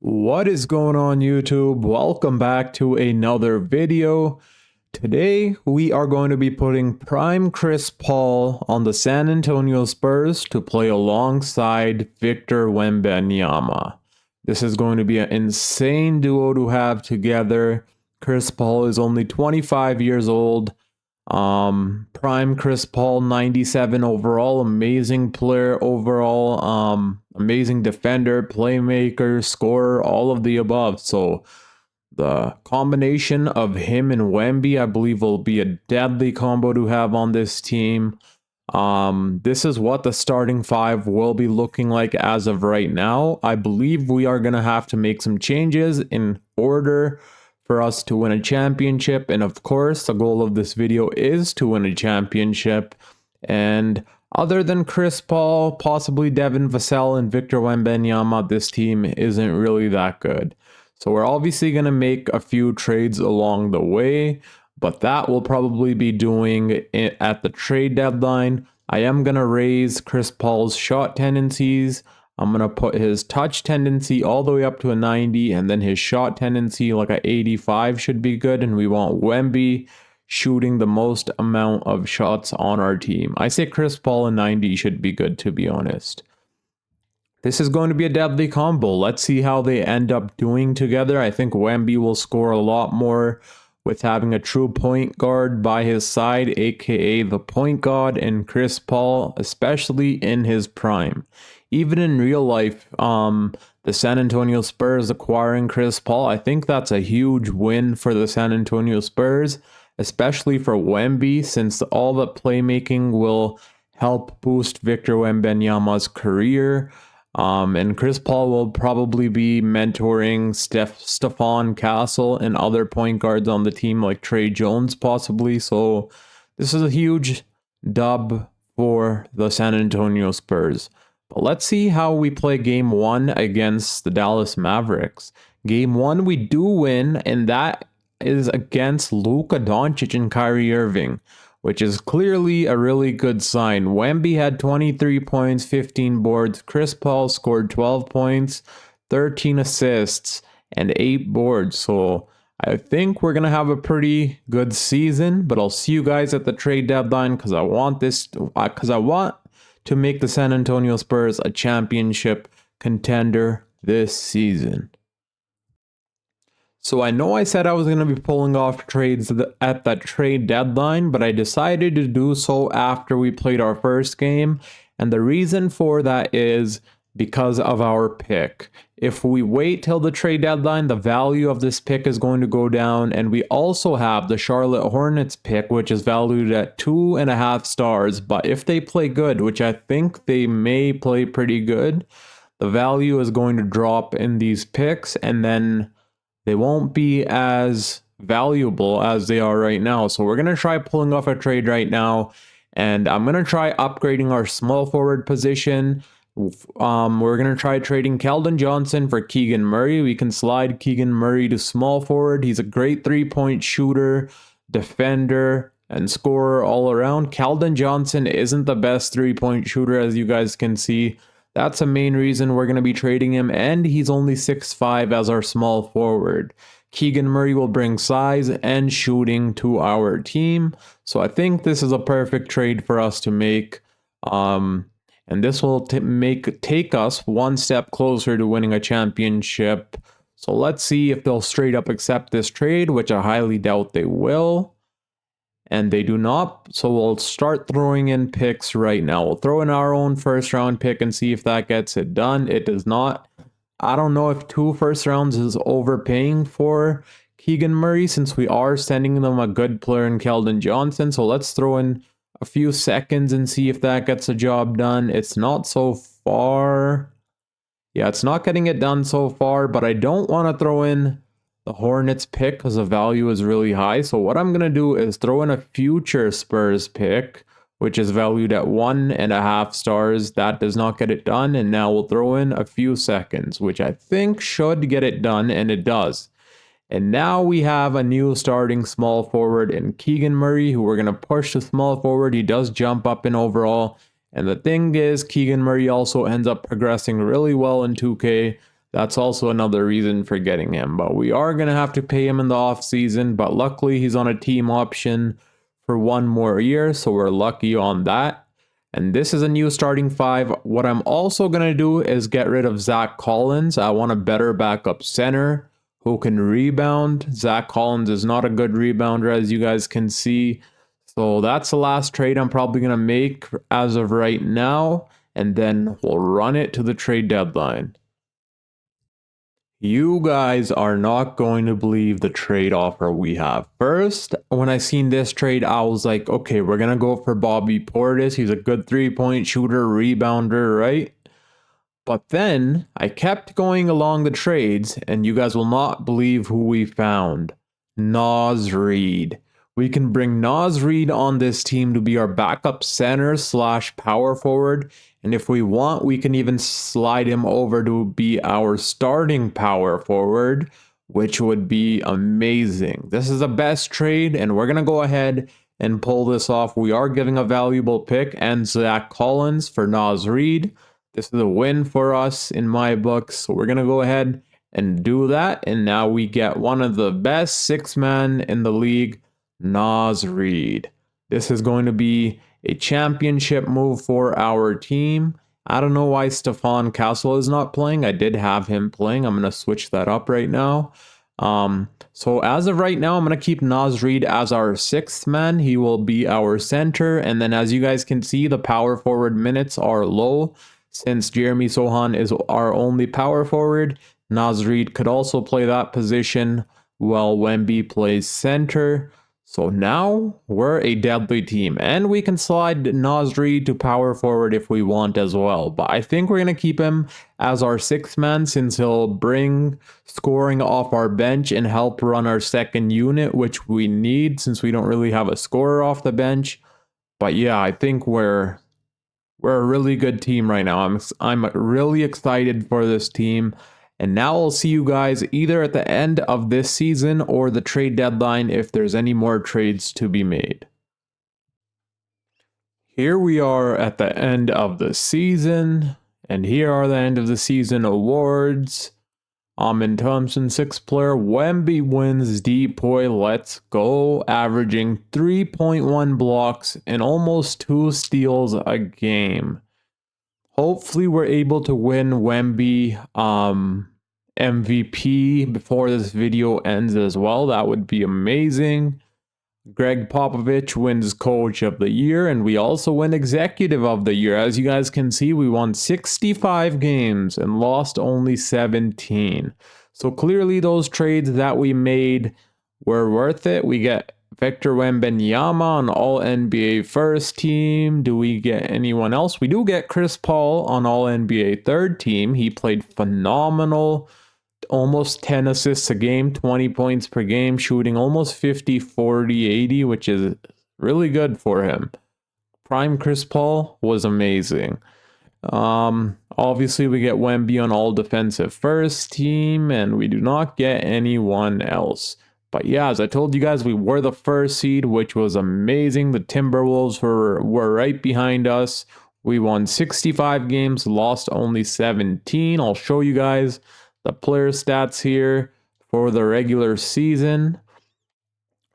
What is going on, YouTube? Welcome back to another video. Today we are going to be putting prime Chris Paul on the San Antonio Spurs to play alongside Victor Wembanyama. This is going to be an insane duo to have together. Chris Paul is only 25 years old. Prime Chris Paul, 97 overall, amazing player overall, amazing defender, playmaker, scorer, all of the above. So the combination of him and Wemby, I believe, will be a deadly combo to have on this team. This is what the starting five will be looking like as of right now. I believe we are going to have to make some changes in order for us to win a championship. And of course, the goal of this video is to win a championship. And other than Chris Paul, possibly Devin Vassell and Victor Wembanyama, this team isn't really that good. So we're obviously going to make a few trades along the way, but that will probably be doing it at the trade deadline. I am going to raise Chris Paul's shot tendencies. I'm going to put his touch tendency all the way up to a 90, and then his shot tendency like a 85 should be good. And we want Wemby shooting the most amount of shots on our team. I say Chris Paul a 90 should be good, to be honest. This is going to be a deadly combo. Let's see how they end up doing together. I think Wemby will score a lot more with having a true point guard by his side, aka the point guard, and Chris Paul, especially in his prime. Even in real life, the San Antonio Spurs acquiring Chris Paul, I think that's a huge win for the San Antonio Spurs, especially for Wemby, since all the playmaking will help boost Victor Wembanyama's career. And Chris Paul will probably be mentoring Stephon Castle and other point guards on the team like Trey Jones possibly. So this is a huge dub for the San Antonio Spurs. But let's see how we play game one against the Dallas Mavericks. Game one we do win, and that is against Luka Doncic and Kyrie Irving, which is clearly a really good sign. Wemby had 23 points, 15 boards. Chris Paul scored 12 points, 13 assists, and 8 boards. So I think we're going to have a pretty good season, but I'll see you guys at the trade deadline because I want to make the San Antonio Spurs a championship contender this season. So I know I said I was going to be pulling off trades at that trade deadline, but I decided to do so after we played our first game. And the reason for that is because of our pick. If we wait till the trade deadline, the value of this pick is going to go down. And we also have the Charlotte Hornets pick, which is valued at 2.5 stars. But if they play good, which I think they may play pretty good, the value is going to drop in these picks, and then they won't be as valuable as they are right now. So we're going to try pulling off a trade right now. And I'm going to try upgrading our small forward position. We're going to try trading Keldon Johnson for Keegan Murray. We can slide Keegan Murray to small forward. He's a great three-point shooter, defender, and scorer all around. Keldon Johnson isn't the best three-point shooter, as you guys can see. That's a main reason we're going to be trading him, and he's only 6'5" as our small forward. Keegan Murray will bring size and shooting to our team, so I think this is a perfect trade for us to make. And this will take us one step closer to winning a championship. So let's see if they'll straight up accept this trade, which I highly doubt they will. And they do not, so we'll start throwing in picks right now. We'll throw in our own first round pick and see if that gets it done. It does not. I don't know if 2 first rounds is overpaying for Keegan Murray, since we are sending them a good player in Keldon Johnson. So let's throw in a few seconds and see if that gets the job done. It's not so far. Yeah, it's not getting it done so far, but I don't want to throw in the Hornets pick because the value is really high. So what I'm going to do is throw in a future Spurs pick, which is valued at 1.5 stars. That does not get it done. And now we'll throw in a few seconds, which I think should get it done, and it does. And now we have a new starting small forward in Keegan Murray, who we're going to push to small forward. He does jump up in overall. And the thing is, Keegan Murray also ends up progressing really well in 2K. That's also another reason for getting him. But we are going to have to pay him in the offseason. But luckily, he's on a team option for 1 more year. So we're lucky on that. And this is a new starting 5. What I'm also going to do is get rid of Zach Collins. I want a better backup center who can rebound. Zach Collins is not a good rebounder, as you guys can see. So that's the last trade I'm probably going to make as of right now. And then we'll run it to the trade deadline. You guys are not going to believe the trade offer we have. First, when I seen this trade, I was like, okay, we're going to go for Bobby Portis. He's a good 3-point shooter, rebounder, right? But then I kept going along the trades, and you guys will not believe who we found. Naz Reid. We can bring Naz Reid on this team to be our backup center / power forward. And if we want, we can even slide him over to be our starting power forward, which would be amazing. This is the best trade, and we're going to go ahead and pull this off. We are giving a valuable pick and Zach Collins for Naz Reid. This is a win for us in my books. So we're going to go ahead and do that. And now we get one of the best 6-man in the league, Naz Reid. This is going to be a championship move for our team. I don't know why Stephon Castle is not playing. I did have him playing. I'm going to switch that up right now. So as of right now, I'm going to keep Naz Reid as our 6th man. He will be our center. And then as you guys can see, the power forward minutes are low. Since Jeremy Sohan is our only power forward, Naz Reid could also play that position while Wemby plays center. So now we're a deadly team, and we can slide Naz Reid to power forward if we want as well. But I think we're going to keep him as our 6th man since he'll bring scoring off our bench and help run our second unit, which we need since we don't really have a scorer off the bench. But yeah, I think we're a really good team right now. I'm really excited for this team. And now I'll see you guys either at the end of this season or the trade deadline if there's any more trades to be made. Here we are at the end of the season, and here are the end of the season awards. Amin Thompson, 6th player. Wemby wins Depoy. Let's go. Averaging 3.1 blocks and almost 2 steals a game. Hopefully we're able to win Wemby MVP before this video ends as well. That would be amazing. Greg Popovich wins Coach of the Year, and we also win Executive of the Year. As you guys can see, we won 65 games and lost only 17. So clearly those trades that we made were worth it. We get Victor Wembanyama on All-NBA first team. Do we get anyone else? We do get Chris Paul on All-NBA third team. He played phenomenal. Almost 10 assists a game, 20 points per game, shooting almost 50, 40, 80, which is really good for him. Prime Chris Paul was amazing. Obviously, we get Wemby on all defensive first team, and we do not get anyone else. But yeah, as I told you guys, we were the first seed, which was amazing. The Timberwolves were right behind us. We won 65 games, lost only 17. I'll show you guys the player stats here for the regular season.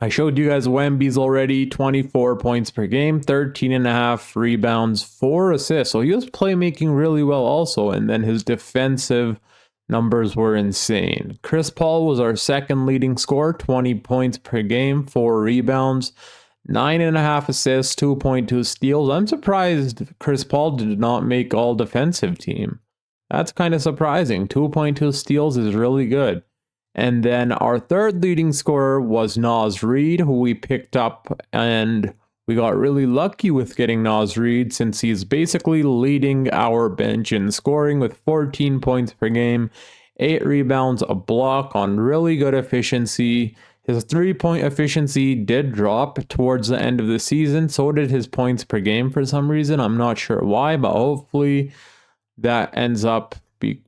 I showed you guys Wemby's already, 24 points per game, 13.5 rebounds, 4 assists. So he was playmaking really well also, and then his defensive numbers were insane. Chris Paul was our second leading scorer, 20 points per game, 4 rebounds, 9.5 assists, 2.2 steals. I'm surprised Chris Paul did not make all defensive team. That's kind of surprising. 2.2 steals is really good. And then our third leading scorer was Naz Reid, who we picked up, and we got really lucky with getting Naz Reid since he's basically leading our bench in scoring with 14 points per game, 8 rebounds, a block on really good efficiency. His 3-point efficiency did drop towards the end of the season. So did his points per game for some reason. I'm not sure why, but hopefully that ends up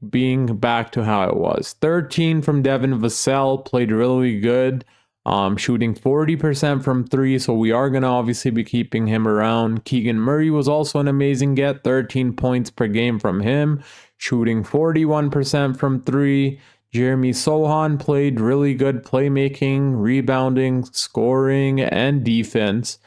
being back to how it was. 13 from Devin Vassell, played really good, shooting 40% from 3, so we are going to obviously be keeping him around. Keegan Murray was also an amazing get, 13 points per game from him, shooting 41% from 3. Jeremy Sohan played really good playmaking, rebounding, scoring, and defense.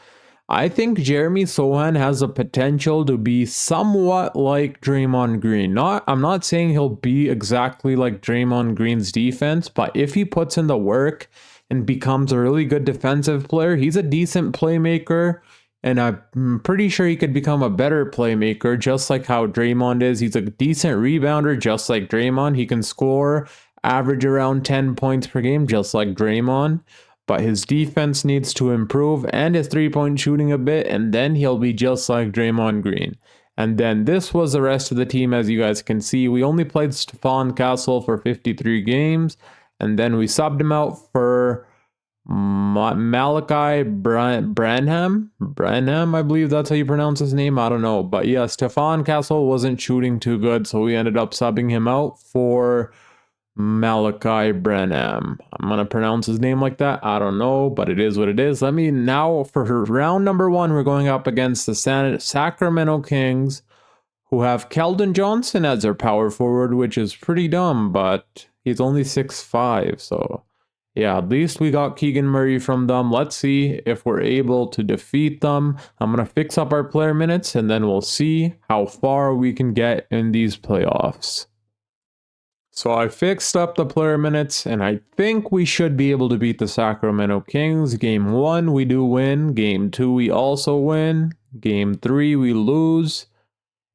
I think Jeremy Sohan has the potential to be somewhat like Draymond Green. I'm not saying he'll be exactly like Draymond Green's defense, but if he puts in the work and becomes a really good defensive player, he's a decent playmaker, and I'm pretty sure he could become a better playmaker, just like how Draymond is. He's a decent rebounder, just like Draymond. He can score, average around 10 points per game, just like Draymond. But his defense needs to improve and his three-point shooting a bit, and then he'll be just like Draymond Green. And then this was the rest of the team, as you guys can see. We only played Stephon Castle for 53 games, and then we subbed him out for Malachi Branham, I believe that's how you pronounce his name. I don't know. But yeah, Stephon Castle wasn't shooting too good, so we ended up subbing him out for Malachi Branham. I'm going to pronounce his name like that. I don't know, but it is what it is. Let me now, for round number 1, we're going up against the Sacramento Kings, who have Keldon Johnson as their power forward, which is pretty dumb, but he's only 6'5", so yeah, at least we got Keegan Murray from them. Let's see if we're able to defeat them. I'm going to fix up our player minutes, and then we'll see how far we can get in these playoffs. So I fixed up the player minutes, and I think we should be able to beat the Sacramento Kings. Game 1, we do win. Game 2, we also win. Game 3, we lose.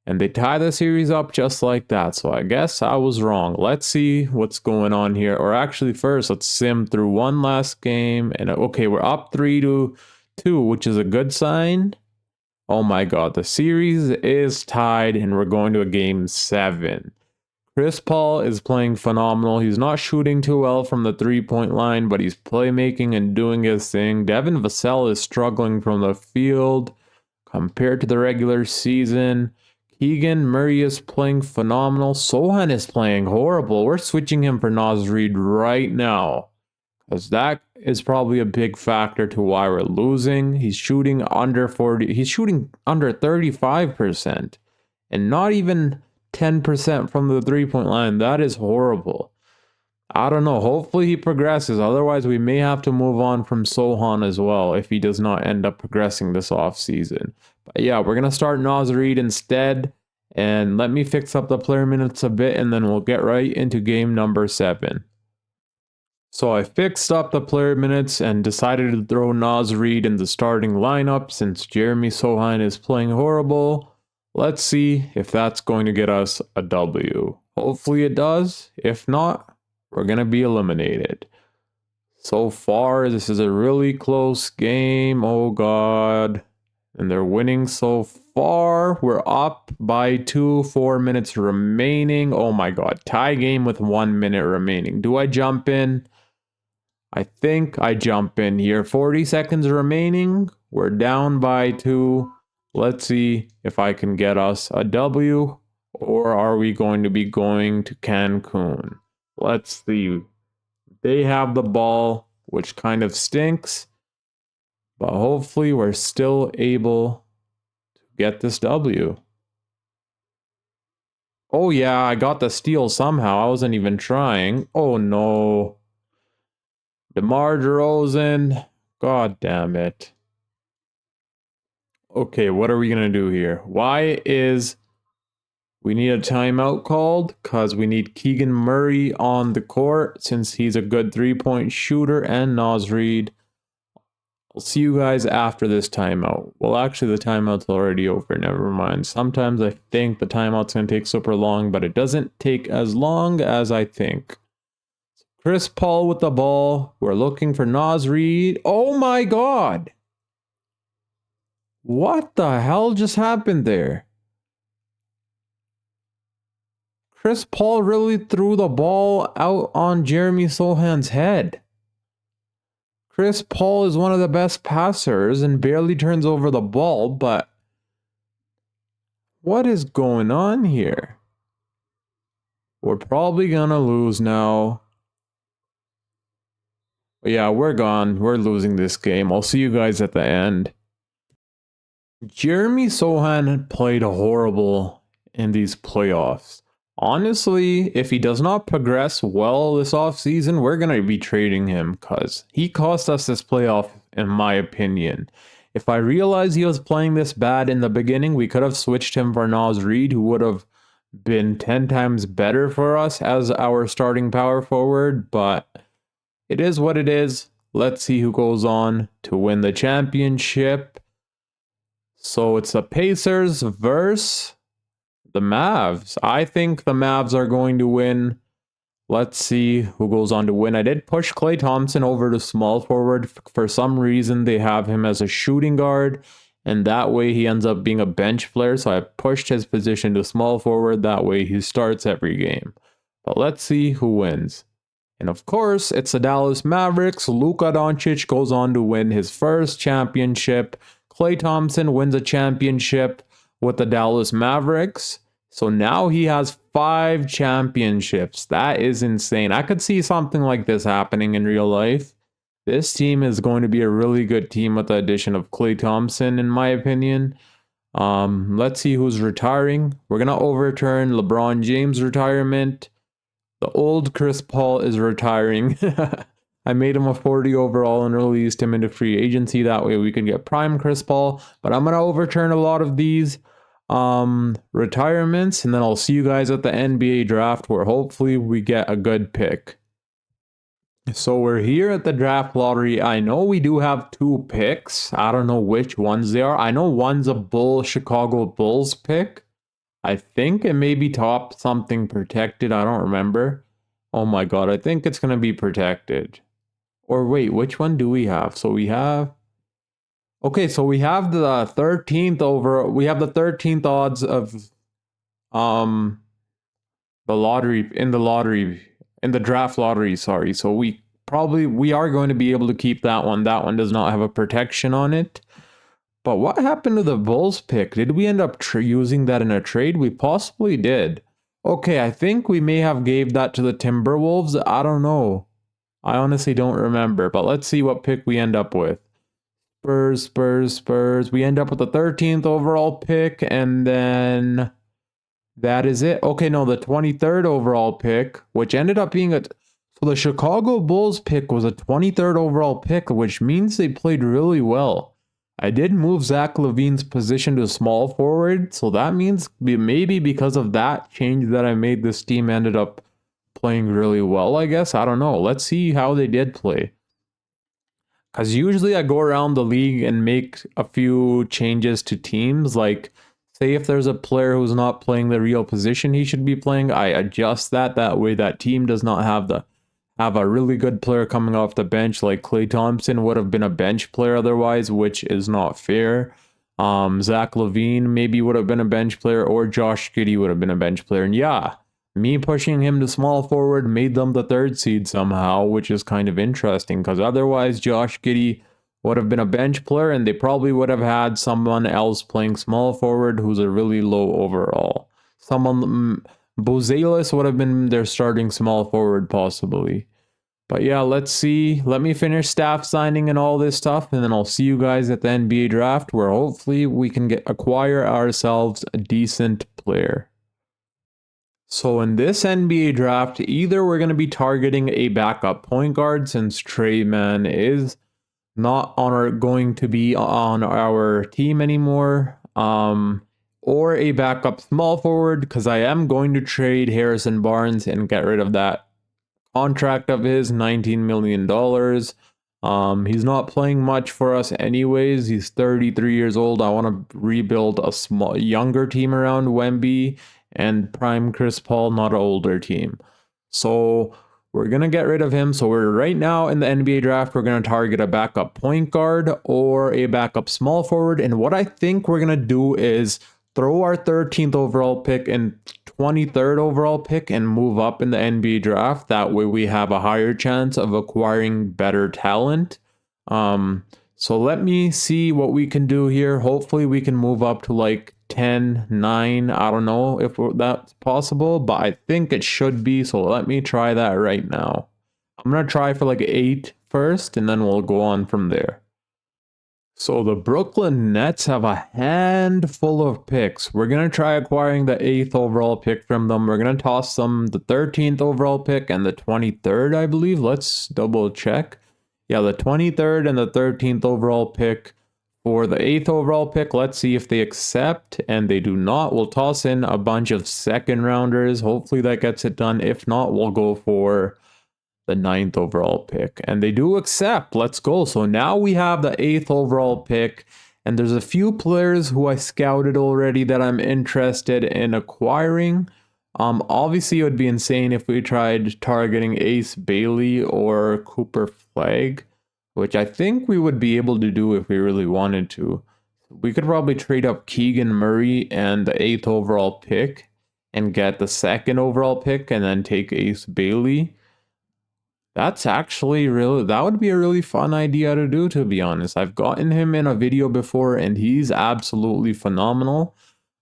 And they tie the series up just like that. So I guess I was wrong. Let's see what's going on here. Or actually, first, let's sim through one last game. And okay, we're up 3-2, which is a good sign. Oh my God, the series is tied, and we're going to a game 7. Chris Paul is playing phenomenal. He's not shooting too well from the three-point line, but he's playmaking and doing his thing. Devin Vassell is struggling from the field compared to the regular season. Keegan Murray is playing phenomenal. Sohan is playing horrible. We're switching him for Naz Reid right now, because that is probably a big factor to why we're losing. He's shooting under 40. He's shooting under 35%, and not even 10% from the three-point line. That is horrible. I don't know. Hopefully he progresses. Otherwise, we may have to move on from Sohan as well if he does not end up progressing this offseason. But yeah, we're going to start Naz Reid instead. And let me fix up the player minutes a bit, and then we'll get right into game number 7. So I fixed up the player minutes and decided to throw Naz Reid in the starting lineup since Jeremy Sohan is playing horrible. Let's see if that's going to get us a W. Hopefully it does. If not, we're going to be eliminated. So far, this is a really close game. Oh God. And they're winning so far. We're up by 2, 4 minutes remaining. Oh my God. Tie game with 1 minute remaining. Do I jump in? I think I jump in here. 40 seconds remaining. We're down by 2. Let's see if I can get us a W, or are we going to be going to Cancun? Let's see. They have the ball, which kind of stinks, but hopefully we're still able to get this W. Oh yeah, I got the steal somehow. I wasn't even trying. Oh no. DeMar DeRozan. God damn it. Okay, what are we going to do here? Why is we need a timeout called? Because we need Keegan Murray on the court since he's a good three-point shooter, and Naz Reid. I'll see you guys after this timeout. Well, actually, the timeout's already over. Never mind. Sometimes I think the timeout's going to take super long, but it doesn't take as long as I think. Chris Paul with the ball. We're looking for Naz Reid. Oh my God. What the hell just happened there? Chris Paul really threw the ball out on Jeremy Sohan's head. Chris Paul is one of the best passers and barely turns over the ball, but what is going on here? We're probably gonna lose now. But yeah, we're gone. We're losing this game. I'll see you guys at the end. Jeremy Sohan played horrible in these playoffs. Honestly, if he does not progress well this offseason, we're going to be trading him because he cost us this playoff, in my opinion. If I realized he was playing this bad in the beginning, we could have switched him for Naz Reid, who would have been 10 times better for us as our starting power forward, but it is what it is. Let's see who goes on to win the championship. So it's the Pacers versus the Mavs. I think the Mavs are going to win. Let's see who goes on to win. I did push Klay Thompson over to small forward. For some reason, they have him as a shooting guard, and that way he ends up being a bench player. So I pushed his position to small forward. That way he starts every game. But let's see who wins. And of course, it's the Dallas Mavericks. Luka Doncic goes on to win his first championship. Klay Thompson wins a championship with the Dallas Mavericks. So now he has 5 championships. That is insane. I could see something like this happening in real life. This team is going to be a really good team with the addition of Klay Thompson, in my opinion. Let's see who's retiring. We're going to overturn LeBron James' retirement. The old Chris Paul is retiring. I made him a 40 overall and released him into free agency. That way we can get prime Chris Paul. But I'm going to overturn a lot of these retirements, and then I'll see you guys at the NBA draft where hopefully we get a good pick. So we're here at the draft lottery. I know we do have 2 picks. I don't know which ones they are. I know one's a Chicago Bulls pick. I think it may be top something protected. I don't remember. Oh my god, I think it's gonna be protected. Or wait, which one do we have? So we have... Okay, so we have the 13th over... We have the 13th odds of... The lottery... In the draft lottery, sorry. So we are going to be able to keep that one. That one does not have a protection on it. But what happened to the Bulls pick? Did we end up using that in a trade? We possibly did. Okay, I think we may have gave that to the Timberwolves. I don't know. I honestly don't remember. But let's see what pick we end up with. Spurs. We end up with the 13th overall pick. And then that is it. Okay, no, the 23rd overall pick, which ended up being So the Chicago Bulls pick was a 23rd overall pick, which means they played really well. I did move Zach LaVine's position to small forward, so that means maybe because of that change that I made, this team ended up playing really well, I guess. I don't know. Let's see how they did play. Because usually I go around the league and make a few changes to teams. Like, say if there's a player who's not playing the real position he should be playing, I adjust that. That way that team does not have a really good player coming off the bench. Like Klay Thompson would have been a bench player otherwise, which is not fair. Zach LaVine maybe would have been a bench player, or Josh Giddey would have been a bench player. And yeah, me pushing him to small forward made them the 3rd seed somehow, which is kind of interesting because otherwise Josh Giddey would have been a bench player and they probably would have had someone else playing small forward who's a really low overall. Bozelis would have been their starting small forward possibly. But yeah, let's see. Let me finish staff signing and all this stuff, and then I'll see you guys at the NBA draft where hopefully we can acquire ourselves a decent player. So in this NBA draft, either we're going to be targeting a backup point guard since Trey Mann is not going to be on our team anymore. Or a backup small forward, because I am going to trade Harrison Barnes and get rid of that contract of his, $19 million. He's not playing much for us anyways. He's 33 years old. I want to rebuild a younger team around Wemby and prime Chris Paul, not an older team. So we're going to get rid of him. So we're right now in the NBA draft, we're going to target a backup point guard or a backup small forward. And what I think we're going to do is throw our 13th overall pick and 23rd overall pick and move up in the NBA draft. That way we have a higher chance of acquiring better talent. So let me see what we can do here. Hopefully we can move up to like 10, 9. I don't know if that's possible, but I think it should be. So let me try that right now. I'm going to try for like 8 first, and then we'll go on from there. So the Brooklyn Nets have a handful of picks. We're going to try acquiring the 8th overall pick from them. We're going to toss them the 13th overall pick and the 23rd, I believe. Let's double check. Yeah, the 23rd and the 13th overall pick. For the 8th overall pick, let's see if they accept, and they do not. We'll toss in a bunch of second rounders. Hopefully that gets it done. If not, we'll go for the 9th overall pick, and they do accept. Let's go. So now we have the 8th overall pick, and there's a few players who I scouted already that I'm interested in acquiring. Obviously it would be insane if we tried targeting Ace Bailey or Cooper Flagg, which I think we would be able to do if we really wanted to. We could probably trade up Keegan Murray and the 8th overall pick and get the 2nd overall pick and then take Ace Bailey. That's actually that would be a really fun idea to do, to be honest. I've gotten him in a video before and he's absolutely phenomenal.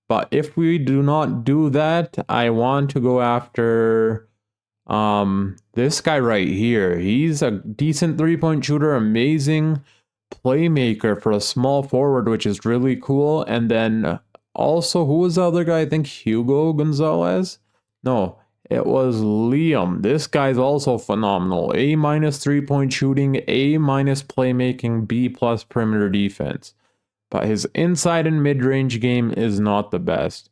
But if we do not do that, I want to go after this guy right here. He's a decent 3-point shooter, amazing playmaker for a small forward, which is really cool. And then also, who was the other guy? I think Hugo Gonzalez? No, it was Liam. This guy's also phenomenal. A- 3-point shooting, A- playmaking, B+ perimeter defense. But his inside and mid-range game is not the best.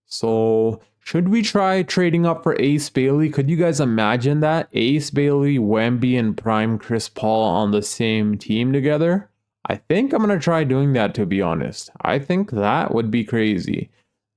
So should we try trading up for Ace Bailey? Could you guys imagine that? Ace Bailey, Wemby, and prime Chris Paul on the same team together? I think I'm going to try doing that, to be honest. I think that would be crazy.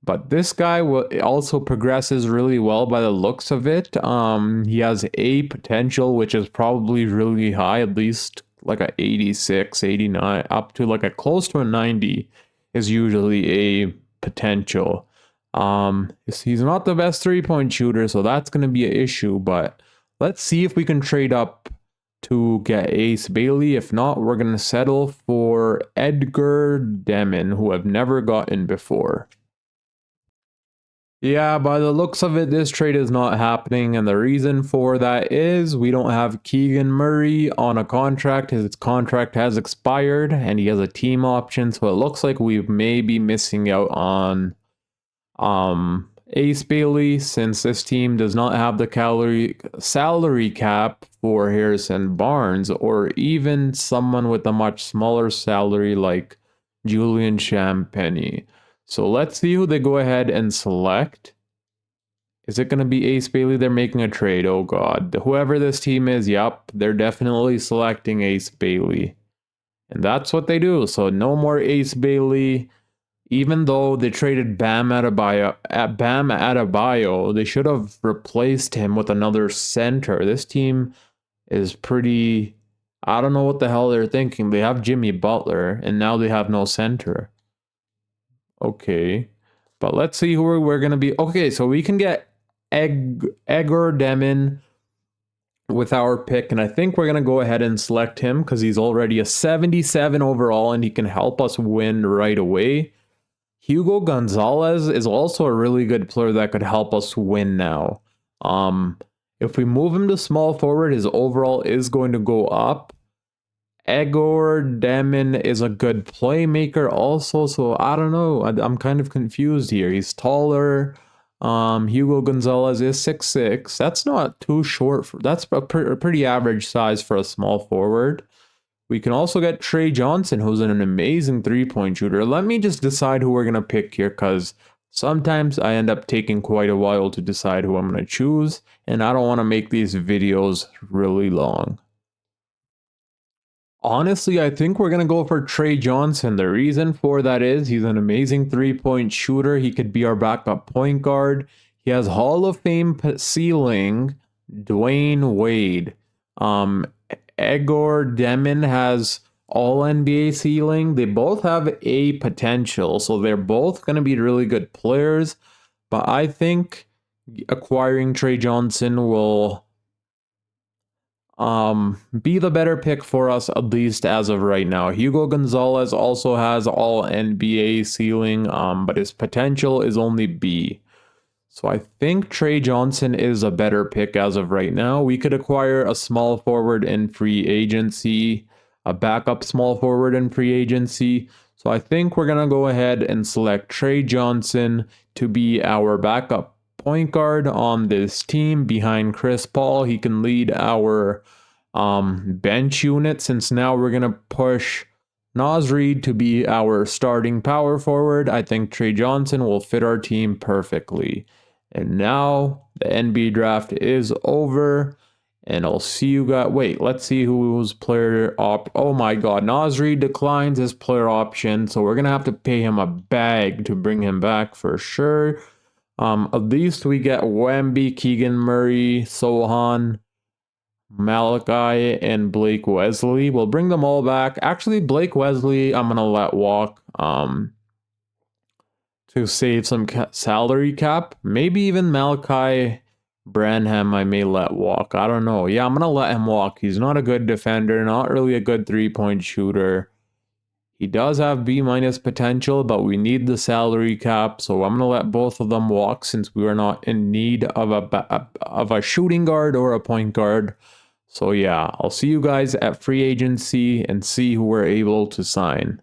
But this guy also progresses really well by the looks of it. He has A potential, which is probably really high, at least like a 86, 89, up to like a close to a 90 is usually a potential. He's not the best 3-point shooter, so that's going to be an issue, but let's see if we can trade up to get Ace Bailey. If not, we're going to settle for Edgar Demon, who I've never gotten before. Yeah, by the looks of it, this trade is not happening, and the reason for that is we don't have Keegan Murray on a contract. His contract has expired, and he has a team option, so it looks like we may be missing out on Ace Bailey, since this team does not have the salary cap for Harrison Barnes, or even someone with a much smaller salary like Julian Champagnie. So let's see who they go ahead and select. Is it going to be Ace Bailey? They're making a trade. Oh god. Whoever this team is, yep, they're definitely selecting Ace Bailey. And that's what they do. So no more Ace Bailey. Even though they traded Bam Adebayo, they should have replaced him with another center. This team is pretty... I don't know what the hell they're thinking. They have Jimmy Butler, and now they have no center. Okay, but let's see who we're going to be. Okay, so we can get Edgar Demon with our pick, and I think we're going to go ahead and select him because he's already a 77 overall, and he can help us win right away. Hugo Gonzalez is also a really good player that could help us win now. If we move him to small forward, his overall is going to go up. Edgar Demon is a good playmaker also, so I don't know. I'm kind of confused here. He's taller. Hugo Gonzalez is 6'6". That's not too short. That's a pretty average size for a small forward. We can also get Trey Johnson, who's an amazing 3-point shooter. Let me just decide who we're going to pick here, because sometimes I end up taking quite a while to decide who I'm going to choose, and I don't want to make these videos really long. Honestly, I think we're going to go for Trey Johnson. The reason for that is he's an amazing 3-point shooter. He could be our backup point guard. He has Hall of Fame ceiling, Dwayne Wade. Edgar Demon has all NBA ceiling. They both have A potential, so they're both going to be really good players. But I think acquiring Trey Johnson will be the better pick for us, at least as of right now. Hugo Gonzalez also has all NBA ceiling, but his potential is only B. So I think Trey Johnson is a better pick as of right now. We could acquire a small forward in free agency. a backup small forward in free agency. So I think we're going to go ahead and select Trey Johnson to be our backup point guard on this team behind Chris Paul. He can lead our bench unit, since now we're going to push Naz Reid to be our starting power forward. I think Trey Johnson will fit our team perfectly. And now the NBA draft is over. And I'll see you guys. Wait, let's see who's player op. Oh my god, Naz Reid declines his player option. So we're going to have to pay him a bag to bring him back for sure. At least we get Wemby, Keegan Murray, Sohan, Malachi, and Blake Wesley. We'll bring them all back. Actually, Blake Wesley, I'm going to let walk to save some salary cap. Maybe even Malachi Branham I may let walk. I don't know. Yeah, I'm going to let him walk. He's not a good defender, not really a good three-point shooter. He does have B- potential, but we need the salary cap, so I'm going to let both of them walk since we are not in need of a shooting guard or a point guard. So yeah, I'll see you guys at free agency and see who we're able to sign.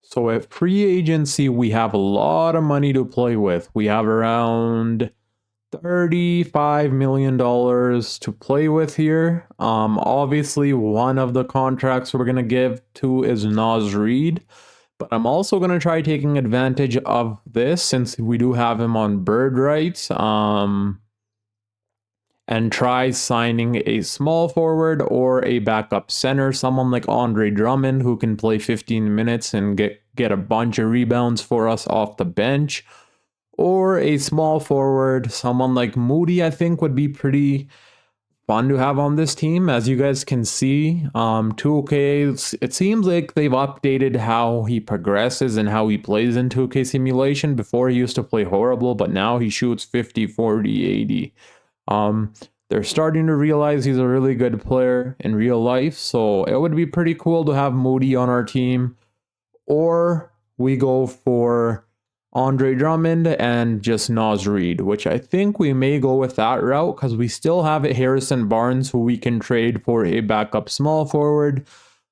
So at free agency, we have a lot of money to play with. We have around $35 million to play with here. Obviously, one of the contracts we're going to give to is Naz Reid, but I'm also going to try taking advantage of this since we do have him on bird rights, and try signing a small forward or a backup center, someone like Andre Drummond who can play 15 minutes and get a bunch of rebounds for us off the bench. Or a small forward, someone like Moody, I think would be pretty fun to have on this team. As you guys can see, 2K, it seems like they've updated how he progresses and how he plays in 2K simulation. Before he used to play horrible, but now he shoots 50, 40, 80. They're starting to realize he's a really good player in real life, so it would be pretty cool to have Moody on our team. Or we go for Andre Drummond and just Naz Reid, which I think we may go with that route because we still have Harrison Barnes who we can trade for a backup small forward.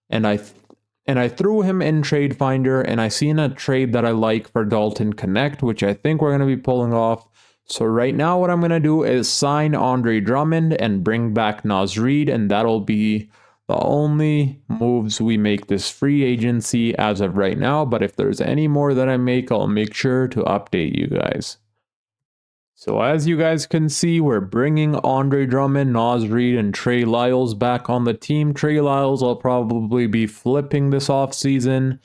And I threw him in Trade Finder, and I seen a trade that I like for Dalton Connect, which I think we're going to be pulling off. So right now what I'm going to do is sign Andre Drummond and bring back Naz Reid, and that'll be the only moves we make this free agency as of right now. But if there's any more that I make, I'll make sure to update you guys. So as you guys can see, we're bringing Andre Drummond, Naz Reid, and Trey Lyles back on the team. Trey Lyles I'll probably be flipping this offseason.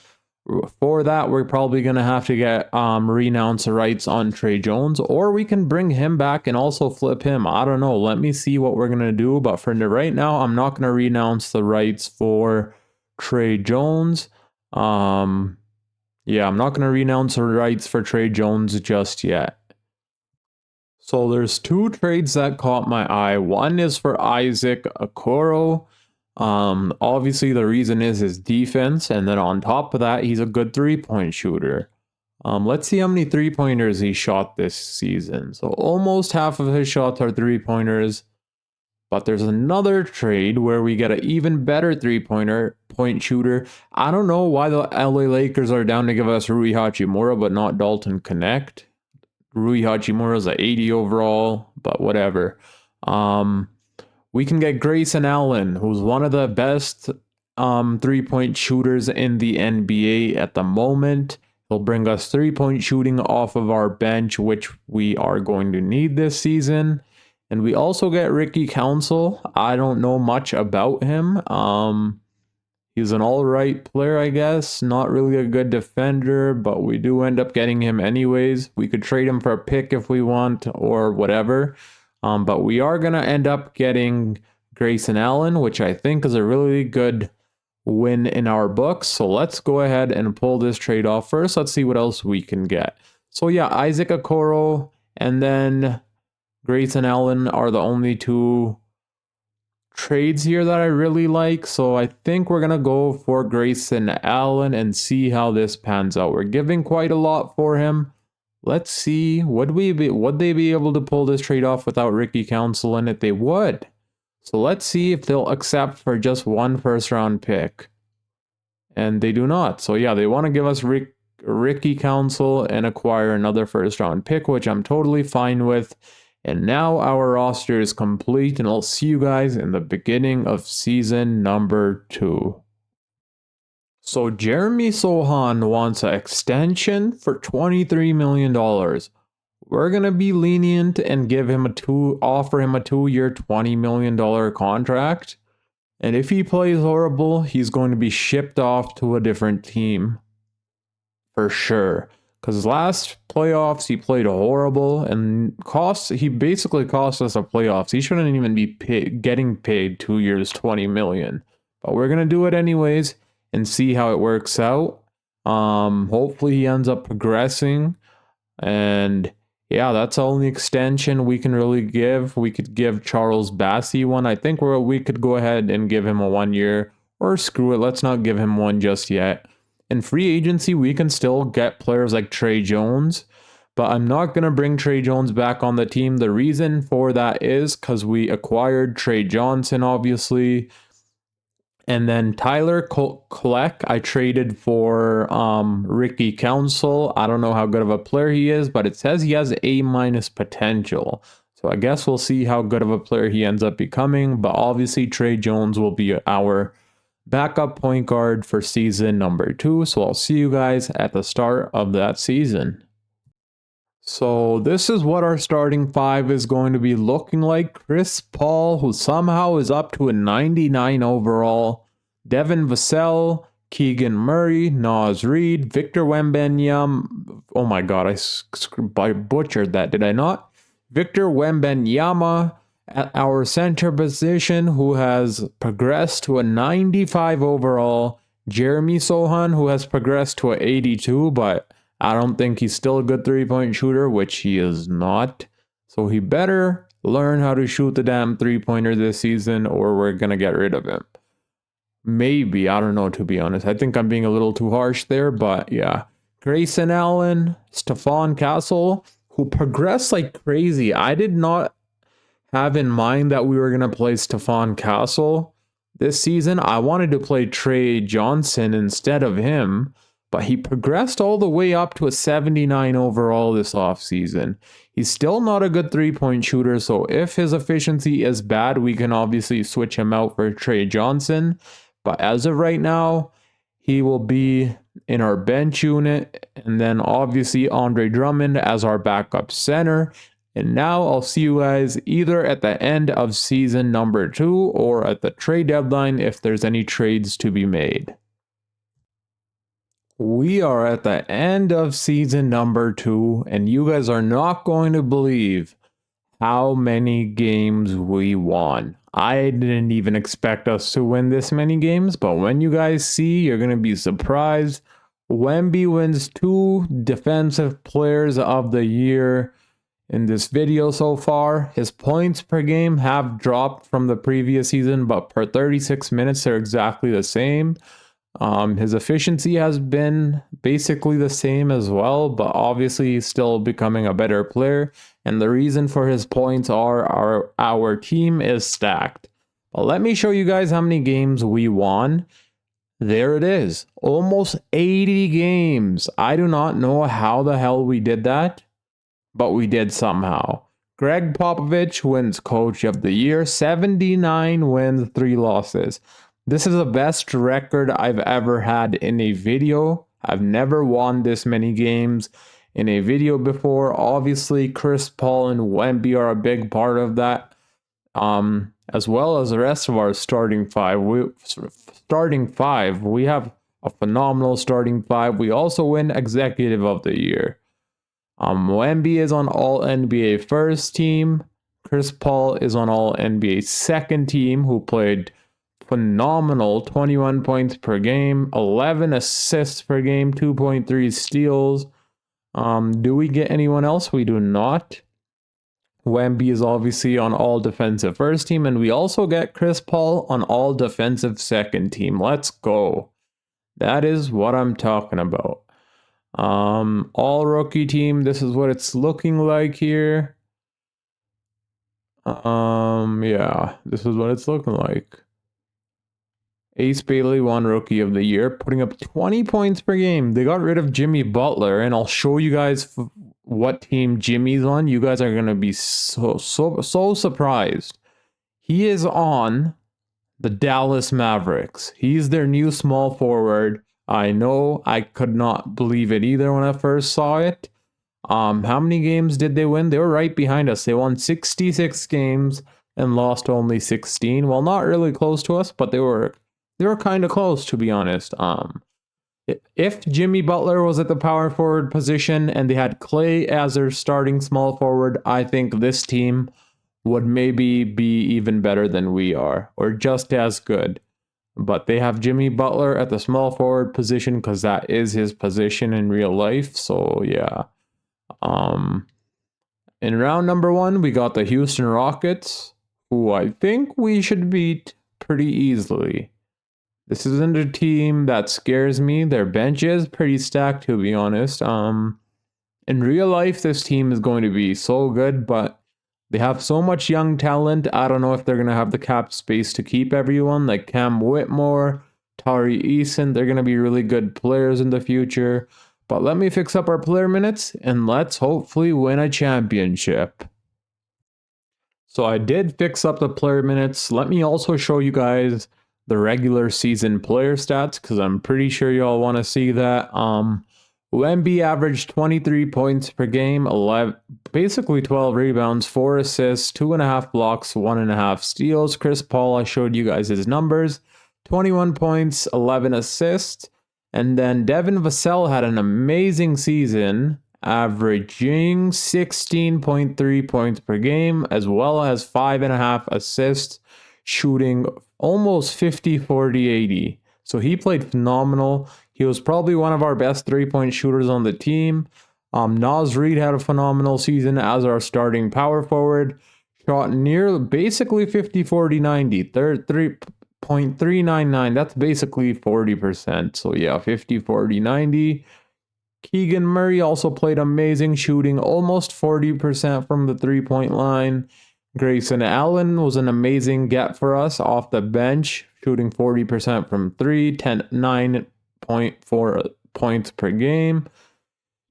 For that, we're probably going to have to get renounce rights on Trey Jones, or we can bring him back and also flip him. I don't know. Let me see what we're going to do. But for right now, I'm not going to renounce the rights for Trey Jones. Yeah, I'm not going to renounce the rights for Trey Jones just yet. So there's two trades that caught my eye. One is for Isaac Okoro. Obviously the reason is his defense, and then on top of that, he's a good three-point shooter. Let's see how many three-pointers he shot this season. So almost half of his shots are three-pointers. But there's another trade where we get an even better point shooter. I don't know why the LA Lakers are down to give us Rui Hachimura, but not Dalton Connect. Rui Hachimura is an 80 overall, but whatever. We can get Grayson Allen, who's one of the best three-point shooters in the NBA at the moment. He'll bring us three-point shooting off of our bench, which we are going to need this season. And we also get Ricky Council. I don't know much about him. He's an all-right player, I guess. Not really a good defender, but we do end up getting him anyways. We could trade him for a pick if we want or whatever. But we are going to end up getting Grayson Allen, which I think is a really good win in our books. So let's go ahead and pull this trade off first. Let's see what else we can get. So yeah, Isaac Okoro and then Grayson Allen are the only two trades here that I really like. So I think we're going to go for Grayson Allen and see how this pans out. We're giving quite a lot for him. Let's see, would they be able to pull this trade off without Ricky Council in it? They would. So let's see if they'll accept for just one first round pick. And they do not. So yeah, they want to give us Ricky Council and acquire another first round pick, which I'm totally fine with. And now our roster is complete, and I'll see you guys in the beginning of season number 2. So Jeremy Sohan wants an extension for $23 million. We're gonna be lenient and offer him a 2-year, $20 million contract. And if he plays horrible, he's going to be shipped off to a different team. For sure. Because last playoffs, he played horrible and he basically cost us a playoffs. He shouldn't even be getting paid 2 years, $20 million. But we're going to do it anyways and see how it works out. Hopefully he ends up progressing. And yeah, that's the only extension we can really give. We could give Charles Bassey one. I think we could go ahead and give him a 1 year, or screw it, let's not give him one just yet. In free agency, we can still get players like Trey Jones, but I'm not going to bring Trey Jones back on the team. The reason for that is because we acquired Trey Johnson, obviously. And then Tyler Kleck, I traded for Ricky Council. I don't know how good of a player he is, but it says he has A- potential. So I guess we'll see how good of a player he ends up becoming. But obviously, Trey Jones will be our backup point guard for season number 2. So I'll see you guys at the start of that season. So this is what our starting 5 is going to be looking like. Chris Paul, who somehow is up to a 99 overall. Devin Vassell, Keegan Murray, Naz Reid, Victor Wembanyama. Oh my god, I butchered that, did I not? Victor Wembanyama at our center position, who has progressed to a 95 overall. Jeremy Sohan, who has progressed to a 82, but I don't think he's still a good 3-point shooter, which he is not. So he better learn how to shoot the damn 3-pointer this season, or we're going to get rid of him. Maybe, I don't know, to be honest. I think I'm being a little too harsh there, but yeah. Grayson Allen, Stephon Castle, who progressed like crazy. I did not have in mind that we were going to play Stephon Castle this season. I wanted to play Trey Johnson instead of him. But he progressed all the way up to a 79 overall this offseason. He's still not a good 3-point shooter, so if his efficiency is bad, we can obviously switch him out for Trey Johnson. But as of right now, he will be in our bench unit, and then obviously Andre Drummond as our backup center. And now I'll see you guys either at the end of season number 2 or at the trade deadline if there's any trades to be made. We are at the end of season number 2, and you guys are not going to believe how many games we won. I didn't even expect us to win this many games, but when you guys see, you're going to be surprised. Wemby wins 2 Defensive Players of the Year in this video so far. His points per game have dropped from the previous season, but per 36 minutes, they're exactly the same. His efficiency has been basically the same as well, but obviously he's still becoming a better player. And the reason for his points are our team is stacked. But let me show you guys how many games we won. There it is. Almost 80 games. I do not know how the hell we did that, but we did somehow. Greg Popovich wins Coach of the Year. 79 wins, 3 losses. This is the best record I've ever had in a video. I've never won this many games in a video before. Obviously, Chris Paul and Wemby are a big part of that, as well as the rest of our starting 5. We have a phenomenal starting 5. We also win Executive of the Year. Wemby is on All NBA first team. Chris Paul is on All NBA second team, who played phenomenal 21 points per game, 11 assists per game, 2.3 steals. Do we get anyone else? We do not. Wemby is obviously on All Defensive first team, and we also get Chris Paul on All Defensive second team. Let's go. That is what I'm talking about. All rookie team. This is what it's looking like here. Yeah, this is what it's looking like. Ace Bailey won Rookie of the Year, putting up 20 points per game. They got rid of Jimmy Butler, and I'll show you guys what team Jimmy's on. You guys are gonna be so surprised. He is on the Dallas Mavericks. He's their new small forward. I know, I could not believe it either when I first saw it. How many games did they win? They were right behind us. They won 66 games and lost only 16. Well, not really close to us, but they were kind of close, to be honest. If Jimmy Butler was at the power forward position and they had Clay as their starting small forward, I think this team would maybe be even better than we are, or just as good. But they have Jimmy Butler at the small forward position because that is his position in real life. So yeah. In round number 1, we got the Houston Rockets, who I think we should beat pretty easily. This isn't a team that scares me. Their bench is pretty stacked, to be honest. In real life, this team is going to be so good, but they have so much young talent. I don't know if they're going to have the cap space to keep everyone, like Cam Whitmore, Tari Eason. They're going to be really good players in the future. But let me fix up our player minutes, and let's hopefully win a championship. So I did fix up the player minutes. Let me also show you guys the regular season player stats, because I'm pretty sure y'all want to see that. Wemby averaged 23 points per game, basically 12 rebounds, 4 assists, 2.5 blocks, 1.5 steals. Chris Paul, I showed you guys his numbers, 21 points, 11 assists. And then Devin Vassell had an amazing season, averaging 16.3 points per game, as well as 5.5 assists, shooting almost 50, 40, 80. So he played phenomenal. He was probably one of our best 3-point shooters on the team. Naz Reid had a phenomenal season as our starting power forward. Shot near basically 50, 40, 90. 3.399. That's basically 40%. So yeah, 50, 40, 90. Keegan Murray also played amazing, shooting almost 40% from the 3-point line. Grayson Allen was an amazing get for us off the bench, shooting 40% from 3, 9.4 points per game.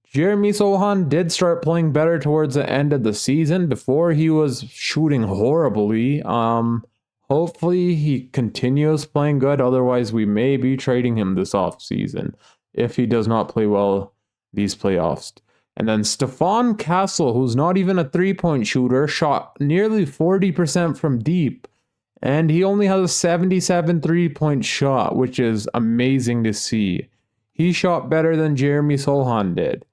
Jeremy Sohan did start playing better towards the end of the season. Before, he was shooting horribly. Hopefully he continues playing good. Otherwise, we may be trading him this offseason if he does not play well these playoffs. And then Stephon Castle, who's not even a 3-point shooter, shot nearly 40% from deep. And he only has a 77 3-point shot, which is amazing to see. He shot better than Jeremy Sohan did.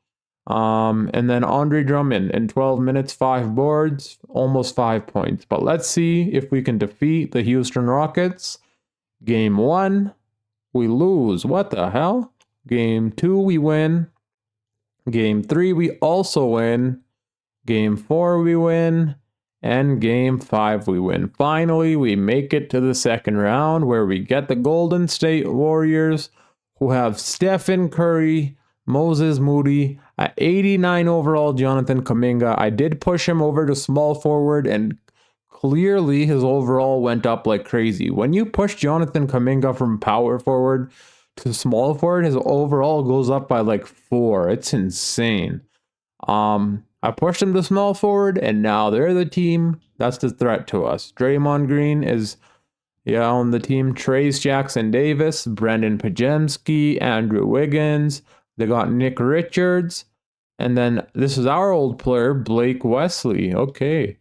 And then Andre Drummond in 12 minutes, 5 boards, almost 5 points. But let's see if we can defeat the Houston Rockets. Game 1, we lose. What the hell? Game 2, we win. Game 3, we also win. Game 4, we win. And Game 5, we win. Finally, we make it to the second round, where we get the Golden State Warriors, who have Stephen Curry, Moses Moody, at 89 overall, Jonathan Kuminga. I did push him over to small forward, and clearly his overall went up like crazy. When you push Jonathan Kuminga from power forward to small forward, his overall goes up by like 4. It's insane. I pushed him to small forward, and now they're the team that's the threat to us. Draymond Green is on the team. Trace Jackson Davis, Brendan Pajemski, Andrew Wiggins. They got Nick Richards. And then this is our old player, Blake Wesley. Okay.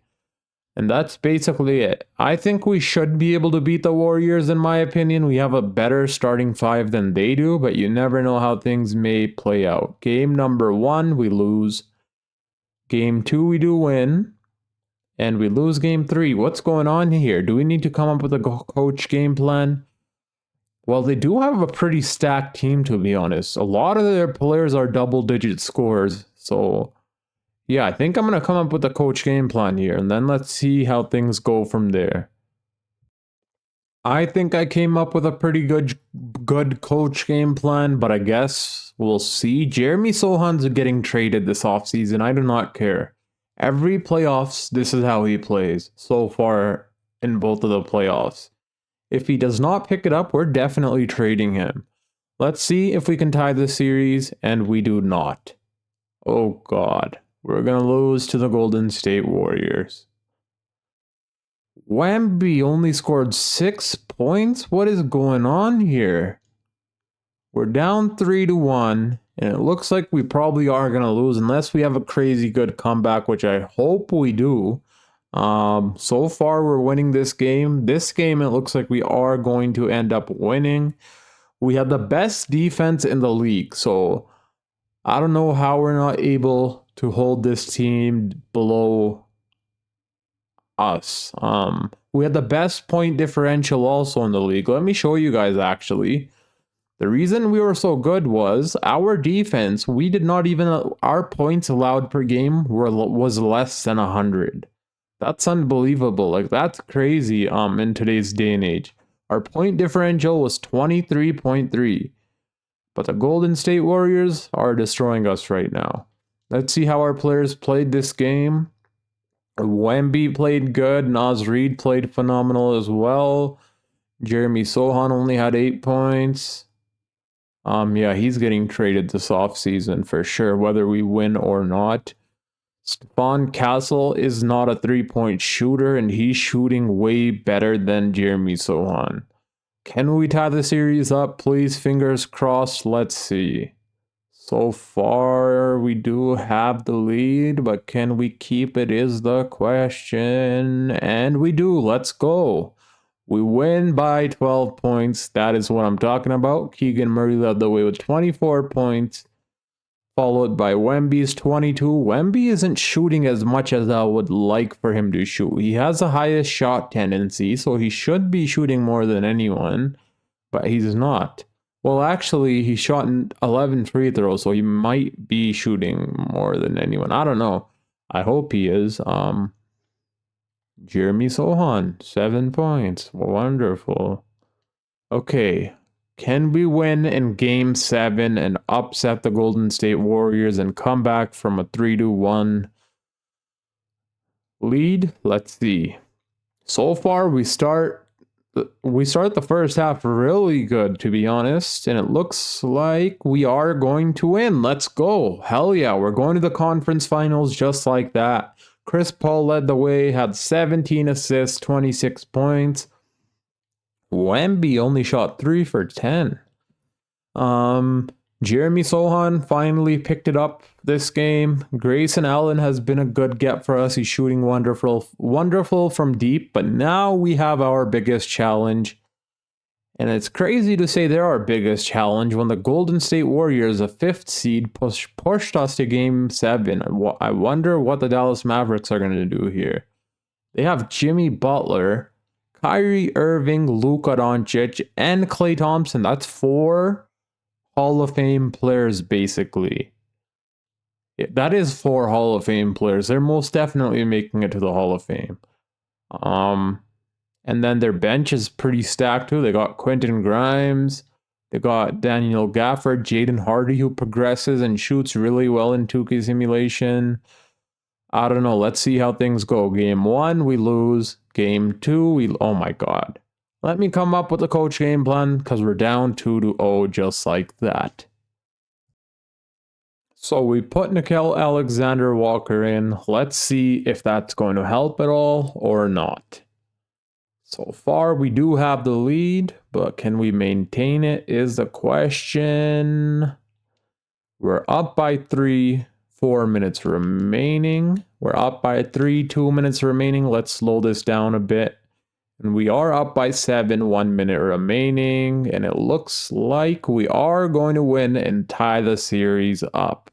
And that's basically it. I think we should be able to beat the Warriors, in my opinion. We have a better starting 5 than they do, but you never know how things may play out. Game number 1, we lose. Game 2, we do win. And we lose game 3. What's going on here? Do we need to come up with a coach game plan? Well, they do have a pretty stacked team, to be honest. A lot of their players are double-digit scorers. So yeah, I think I'm going to come up with a coach game plan here, and then let's see how things go from there. I think I came up with a pretty good coach game plan, but I guess we'll see. Jeremy Sohan's getting traded this offseason. I do not care. Every playoffs, this is how he plays so far in both of the playoffs. If he does not pick it up, we're definitely trading him. Let's see if we can tie the series, and we do not. Oh God, we're going to lose to the Golden State Warriors. Wemby only scored 6 points? What is going on here? We're down 3-1, and it looks like we probably are going to lose unless we have a crazy good comeback, which I hope we do. So far, we're winning this game. This game, it looks like we are going to end up winning. We have the best defense in the league, so I don't know how we're not able to hold this team below us. We had the best point differential also in the league. Let me show you guys actually. The reason we were so good was our defense. We did not even, our points allowed per game was less than 100. That's unbelievable. Like, that's crazy in today's day and age. Our point differential was 23.3. But the Golden State Warriors are destroying us right now. Let's see how our players played this game. Wemby played good. Naz Reid played phenomenal as well. Jeremy Sohan only had 8 points. Yeah, he's getting traded this offseason for sure, whether we win or not. Stephon Castle is not a 3-point shooter, and he's shooting way better than Jeremy Sohan. Can we tie the series up, please? Fingers crossed. Let's see. So far, we do have the lead, but can we keep it is the question. And we do. Let's go. We win by 12 points. That is what I'm talking about. Keegan Murray led the way with 24 points, followed by Wemby's 22. Wemby isn't shooting as much as I would like for him to shoot. He has the highest shot tendency, so he should be shooting more than anyone, but he's not. Well, actually, he shot 11 free throws, so he might be shooting more than anyone. I don't know. I hope he is. Jeremy Sohan, 7 points. Wonderful. Okay. Can we win in Game 7 and upset the Golden State Warriors and come back from a 3-1 lead? Let's see. So far, we start the first half really good, to be honest, and it looks like we are going to win. Let's go. Hell yeah, we're going to the conference finals just like that. Chris Paul led the way, had 17 assists, 26 points. Wemby only shot 3 for 10. Jeremy Sohan finally picked it up this game. Grayson Allen has been a good get for us. He's shooting wonderful from deep, but now we have our biggest challenge. And it's crazy to say they're our biggest challenge when the Golden State Warriors, a 5th seed, pushed us to Game 7. I wonder what the Dallas Mavericks are going to do here. They have Jimmy Butler, Kyrie Irving, Luka Doncic, and Klay Thompson. That's 4 Hall of Fame players, basically. That is 4 Hall of Fame players. They're most definitely making it to the Hall of Fame. And then their bench is pretty stacked too. They got Quentin Grimes. They got Daniel Gafford, Jaden Hardy, who progresses and shoots really well in 2K simulation. I don't know. Let's see how things go. Game 1, we lose. Game 2, oh my God. Let me come up with a coach game plan because we're down 2-0 just like that. So we put Nickeil Alexander-Walker in. Let's see if that's going to help at all or not. So far, we do have the lead, but can we maintain it is the question. We're up by 3, 4 minutes remaining. We're up by 3, 2 minutes remaining. Let's slow this down a bit. And we are up by 7, 1 minute remaining. And it looks like we are going to win and tie the series up.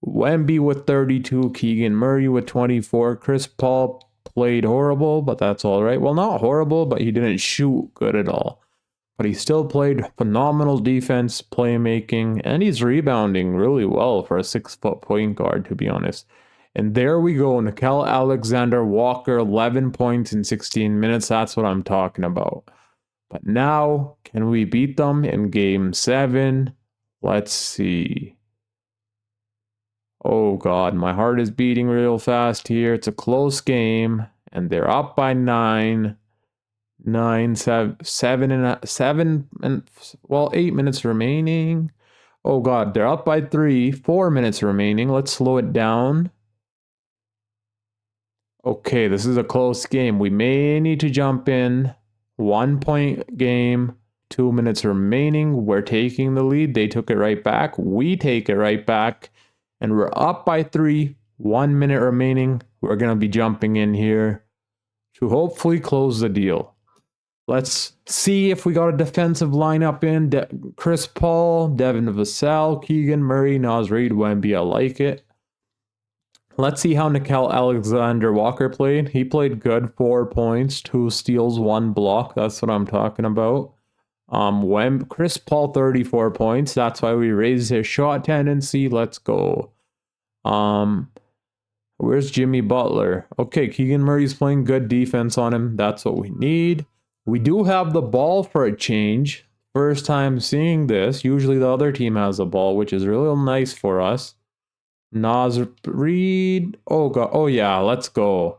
Wemby with 32, Keegan Murray with 24, Chris Paul played horrible, but that's all right. Well, not horrible, but he didn't shoot good at all. But he still played phenomenal defense, playmaking, and he's rebounding really well for a 6-foot point guard, to be honest. And there we go, Nickeil Alexander-Walker, 11 points in 16 minutes. That's what I'm talking about. But now, can we beat them in Game 7? Let's see. Oh God, my heart is beating real fast here. It's a close game, and they're up by 9. 8 minutes remaining. Oh God, they're up by 3. 4 minutes remaining. Let's slow it down. Okay, this is a close game. We may need to jump in. 1 point game. 2 minutes remaining. We're taking the lead. They took it right back. We take it right back. And we're up by 3. 1 minute remaining. We're going to be jumping in here to hopefully close the deal. Let's see if we got a defensive lineup in. Chris Paul, Devin Vassell, Keegan Murray, Naz Reid, Wemby. I like it. Let's see how Nickeil Alexander-Walker played. He played good. 4 points, 2 steals, 1 block. That's what I'm talking about. Chris Paul, 34 points. That's why we raised his shot tendency. Let's go. Where's Jimmy Butler? Okay, Keegan Murray's playing good defense on him. That's what we need. We do have the ball for a change. First time seeing this. Usually the other team has the ball, which is really nice for us. Naz Reid. Oh God. Oh yeah, let's go.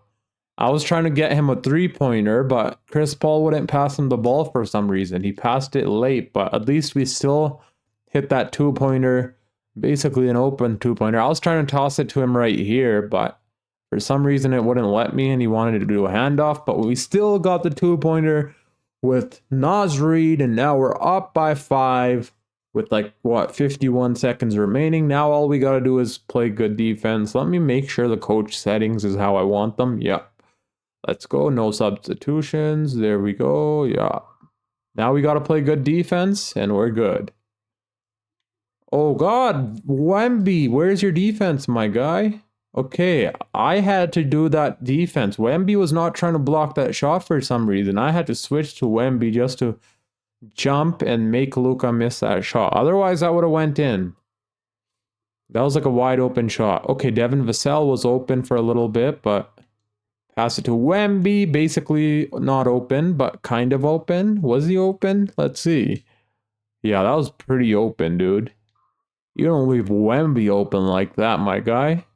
I was trying to get him a 3-pointer, but Chris Paul wouldn't pass him the ball for some reason. He passed it late, but at least we still hit that 2-pointer. Basically an open 2-pointer. I was trying to toss it to him right here, but for some reason it wouldn't let me and he wanted to do a handoff, but we still got the 2-pointer with Naz Reid, and now we're up by 5 with 51 seconds remaining. Now all we got to do is play good defense. Let me make sure the coach settings is how I want them. Yep. Let's go. No substitutions. There we go. Yeah. Now we got to play good defense and we're good. Oh God, Wemby, where's your defense, my guy? Okay, I had to do that defense. Wemby was not trying to block that shot for some reason. I had to switch to Wemby just to jump and make Luka miss that shot. Otherwise, that would have went in. That was like a wide open shot. Okay, Devin Vassell was open for a little bit, but pass it to Wemby. Basically not open, but kind of open. Was he open? Let's see. Yeah, that was pretty open, dude. You don't leave Wemby open like that, my guy.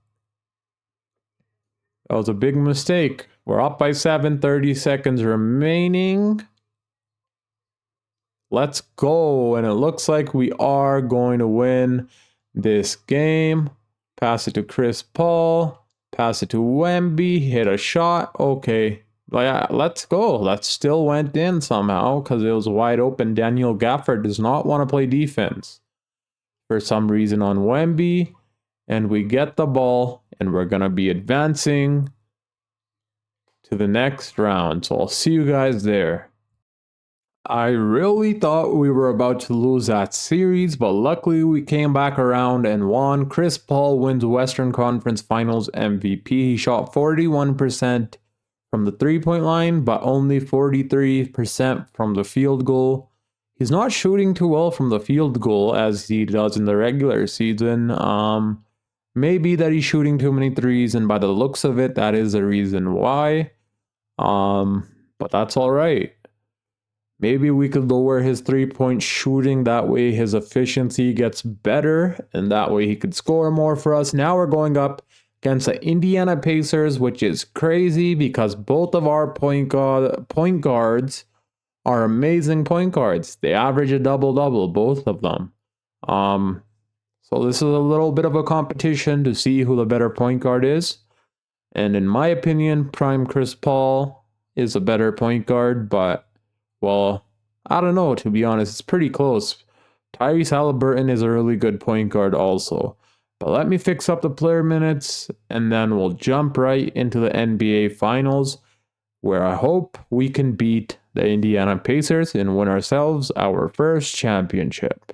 That was a big mistake. We're up by 7, 30 seconds remaining. Let's go. And it looks like we are going to win this game. Pass it to Chris Paul. Pass it to Wemby. Hit a shot. Okay. Let's go. That still went in somehow because it was wide open. Daniel Gafford does not want to play defense for some reason on Wemby. And we get the ball. And we're going to be advancing to the next round. So I'll see you guys there. I really thought we were about to lose that series, but luckily we came back around and won. Chris Paul wins Western Conference Finals MVP. He shot 41% from the three-point line, but only 43% from the field goal. He's not shooting too well from the field goal as he does in the regular season. Maybe that he's shooting too many threes, and by the looks of it, that is the reason why. But that's all right. Maybe we could lower his three-point shooting. That way his efficiency gets better, and that way he could score more for us. Now we're going up against the Indiana Pacers, which is crazy because both of our point guards are amazing point guards. They average a double-double, both of them. So this is a little bit of a competition to see who the better point guard is. And in my opinion, prime Chris Paul is a better point guard, but, well, I don't know, to be honest. It's pretty close. Tyrese Halliburton is a really good point guard also. But let me fix up the player minutes, and then we'll jump right into the NBA Finals, where I hope we can beat the Indiana Pacers and win ourselves our first championship.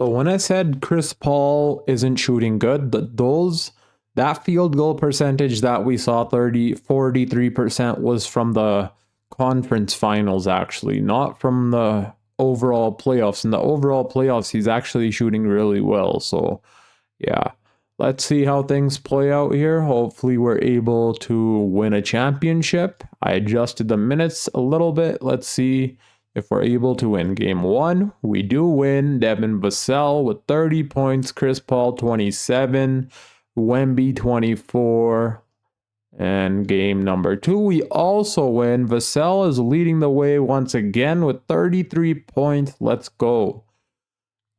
So when I said Chris Paul isn't shooting good, that field goal percentage that we saw, 43% was from the conference finals actually, not from the overall playoffs. In the overall playoffs, he's actually shooting really well. So yeah, let's see how things play out here. Hopefully we're able to win a championship. I adjusted the minutes a little bit. Let's see. if we're able to win. Game 1, we do win. Devin Vassell with 30 points, Chris Paul 27, Wemby 24. And game number 2, we also win. Vassell is leading the way once again with 33 points. Let's go.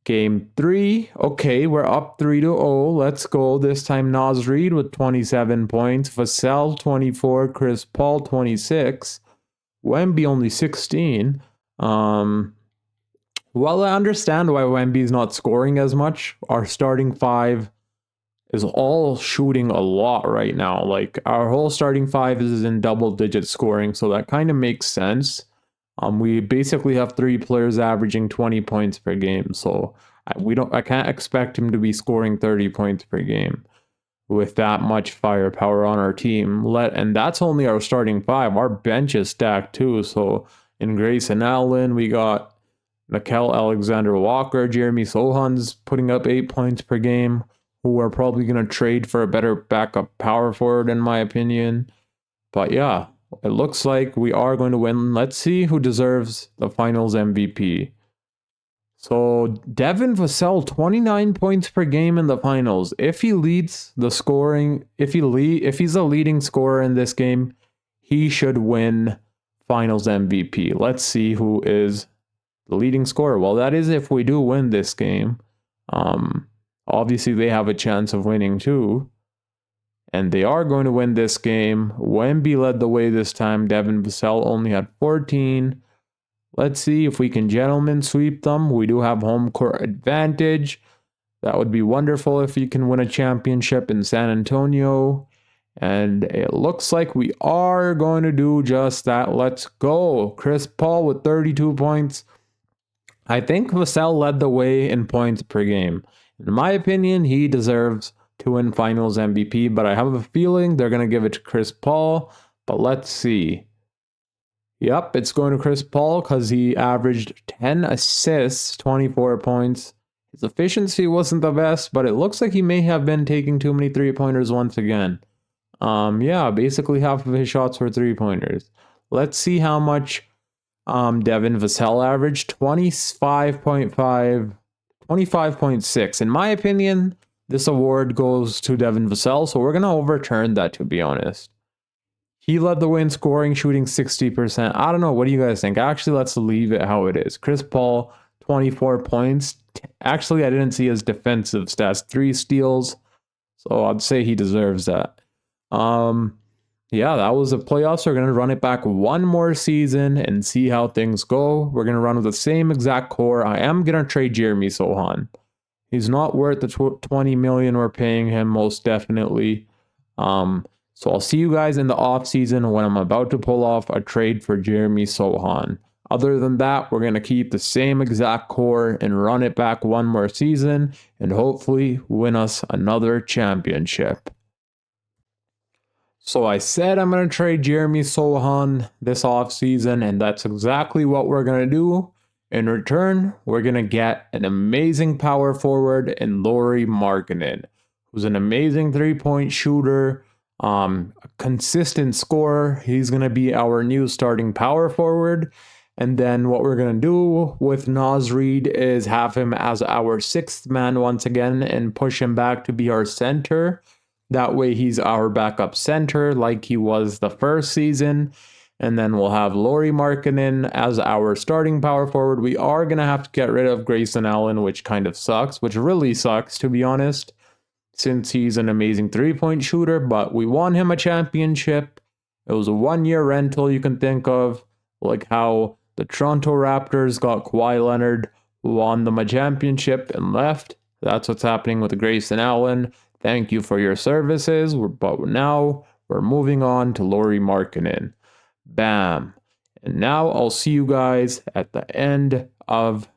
Game 3, okay, we're up 3-0. Let's go. This time Naz Reid with 27 points, Vassell 24, Chris Paul 26, Wemby only 16. Well, I understand why Wemby's not scoring as much. Our starting 5 is all shooting a lot right now. Like, our whole starting 5 is in double-digit scoring, so that kind of makes sense. We basically have 3 players averaging 20 points per game, so I can't expect him to be scoring 30 points per game with that much firepower on our team. And that's only our starting 5. Our bench is stacked too. So in Grayson Allen, we got Nickeil Alexander-Walker, Jeremy Sohan's putting up 8 points per game, who are probably going to trade for a better backup power forward, in my opinion. But yeah, it looks like we are going to win. Let's see who deserves the finals MVP. So Devin Vassell, 29 points per game in the finals. If he leads the scoring, if he's a leading scorer in this game, he should win finals MVP. Let's see who is the leading scorer. Well, that is if we do win this game. Obviously, they have a chance of winning too. And they are going to win this game. Wemby led the way this time. Devin Vassell only had 14. Let's see if we can gentlemen sweep them. We do have home court advantage. That would be wonderful if you can win a championship in San Antonio. And it looks like we are going to do just that. Let's go. Chris Paul with 32 points. I think Vassell led the way in points per game. In my opinion, he deserves to win finals MVP, but I have a feeling they're going to give it to Chris Paul. But let's see. Yep, it's going to Chris Paul because he averaged 10 assists, 24 points. His efficiency wasn't the best, but it looks like he may have been taking too many three-pointers once again. Yeah, basically half of his shots were three-pointers. Let's see how much Devin Vassell averaged. 25.6. In my opinion, this award goes to Devin Vassell, so we're going to overturn that, to be honest. He led the way in scoring, shooting 60%. I don't know. What do you guys think? Actually, let's leave it how it is. Chris Paul, 24 points. Actually, I didn't see his defensive stats. 3 steals. So I'd say he deserves that. Yeah, that was the playoffs. We're going to run it back one more season and see how things go. We're going to run with the same exact core. I am going to trade Jeremy Sohan. He's not worth the $20 million we're paying him, most definitely. So I'll see you guys in the offseason when I'm about to pull off a trade for Jeremy Sohan. Other than that, we're going to keep the same exact core and run it back one more season and hopefully win us another championship. So I said I'm going to trade Jeremy Sohan this offseason, and that's exactly what we're going to do. In return, we're going to get an amazing power forward in Lauri Markkanen, who's an amazing three-point shooter, a consistent scorer. He's going to be our new starting power forward. And then what we're going to do with Naz Reid is have him as our sixth man once again and push him back to be our center. That way he's our backup center like he was the first season. And then we'll have Lauri Markkanen as our starting power forward. We are going to have to get rid of Grayson Allen, which kind of sucks, which really sucks, to be honest, since he's an amazing three-point shooter. But we won him a championship. It was a one-year rental you can think of, like how the Toronto Raptors got Kawhi Leonard, won them a championship, and left. That's what's happening with Grayson Allen. Thank you for your services, but now we're moving on to Lauri Markkanen. Bam. And now I'll see you guys at the end of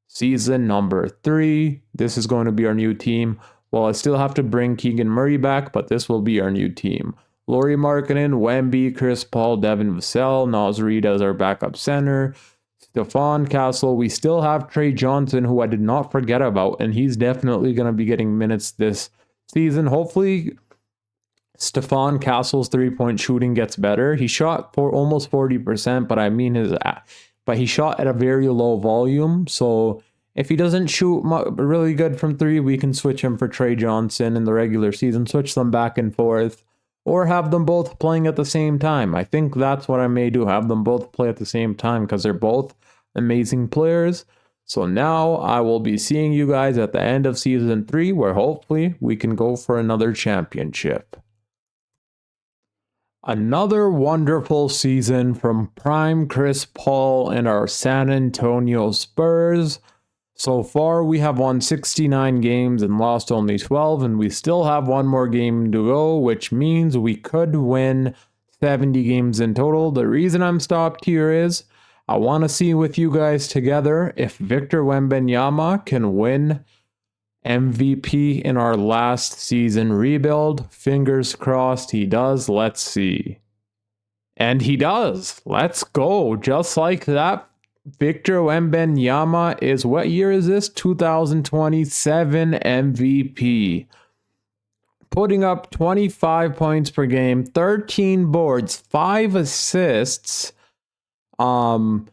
season number 3. This is going to be our new team. Well, I still have to bring Keegan Murray back, but this will be our new team. Lauri Markkanen, Wemby, Chris Paul, Devin Vassell, Naz Reid as our backup center, Stephon Castle. We still have Trey Johnson, who I did not forget about, and he's definitely going to be getting minutes this season. Hopefully, Stephon Castle's three-point shooting gets better. He shot for almost 40%, but I mean but he shot at a very low volume. So if he doesn't shoot really good from three, we can switch him for Trey Johnson in the regular season, switch them back and forth, or have them both playing at the same time. I think that's what I may do, have them both play at the same time because they're both amazing players. So now I will be seeing you guys at the end of season 3, where hopefully we can go for another championship. Another wonderful season from prime Chris Paul and our San Antonio Spurs. So far, we have won 69 games and lost only 12, and we still have one more game to go, which means we could win 70 games in total. The reason I'm stopped here is I want to see with you guys together if Victor Wembanyama can win MVP in our last season rebuild. Fingers crossed he does. Let's see. And he does. Let's go. Just like that. Victor Wembanyama is, what year is this? 2027 MVP. Putting up 25 points per game, 13 boards, 5 assists, 2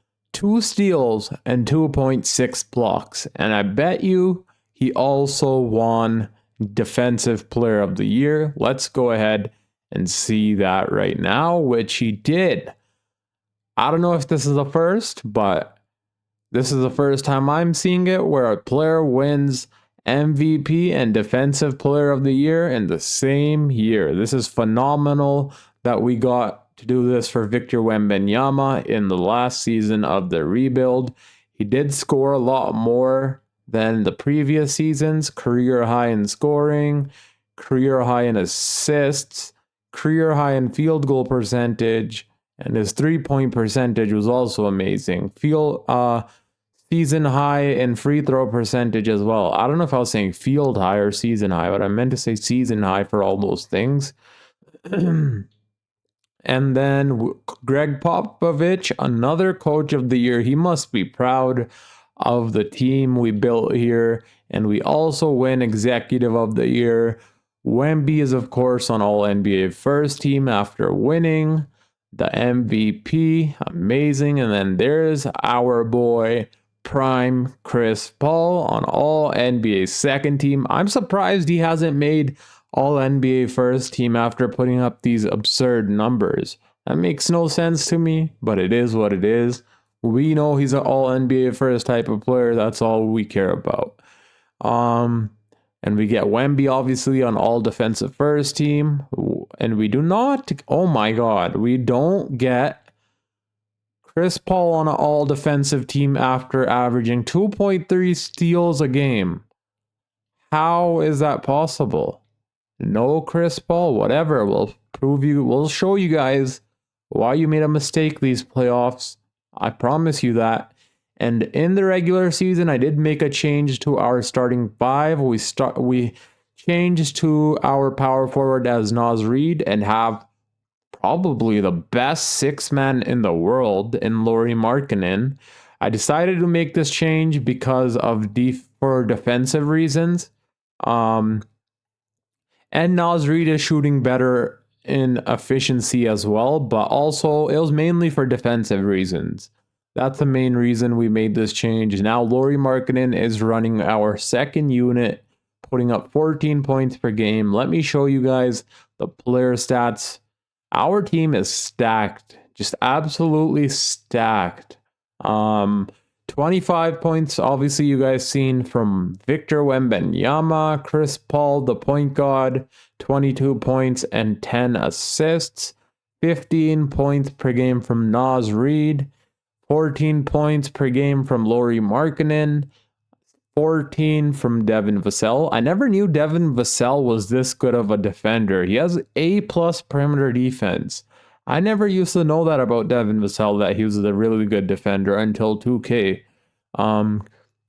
steals, and 2.6 blocks. And I bet you he also won Defensive Player of the Year. Let's go ahead and see that right now, which he did. I don't know if this is the first, but this is the first time I'm seeing it where a player wins MVP and Defensive Player of the Year in the same year. This is phenomenal that we got to do this for Victor Wembanyama in the last season of the rebuild. He did score a lot more than the previous seasons. Career high in scoring, career high in assists, career high in field goal percentage, and his 3-point percentage was also amazing. Season high in free throw percentage as well. I don't know if I was saying field high or season high, but I meant to say season high for all those things. And then Greg Popovich, another coach of the year. He must be proud of the team we built here. And we also win executive of the year. Wemby is, of course, on all NBA first team after winning the MVP. Amazing. And then there's our boy prime Chris Paul on all NBA second team. I'm surprised he hasn't made all NBA first team after putting up these absurd numbers. That makes no sense to me, but it is what it is. We know he's an all NBA first type of player. That's all we care about. And we get Wemby obviously on all defensive first team. And we do not, oh my God, we don't get Chris Paul on an all defensive team after averaging 2.3 steals a game. How is that possible? No Chris Paul, whatever. We'll show you guys why you made a mistake these playoffs. I promise you that. And in the regular season, I did make a change to our starting 5. We changed to our power forward as Naz Reid and have probably the best 6-man in the world in Lauri Markkanen. I decided to make this change because of for defensive reasons. And Naz Reid is shooting better in efficiency as well, but also it was mainly for defensive reasons. That's the main reason we made this change. Now Lauri Markkanen is running our second unit, putting up 14 points per game. Let me show you guys the player stats. Our team is stacked, just absolutely stacked. 25 points, obviously you guys seen from Victor Wembanyama, Chris Paul, the point guard, 22 points and 10 assists, 15 points per game from Naz Reid, 14 points per game from Lauri Markkanen, 14 from Devin Vassell. I never knew Devin Vassell was this good of a defender. He has A+ perimeter defense. I never used to know that about Devin Vassell, that he was a really good defender until 2K.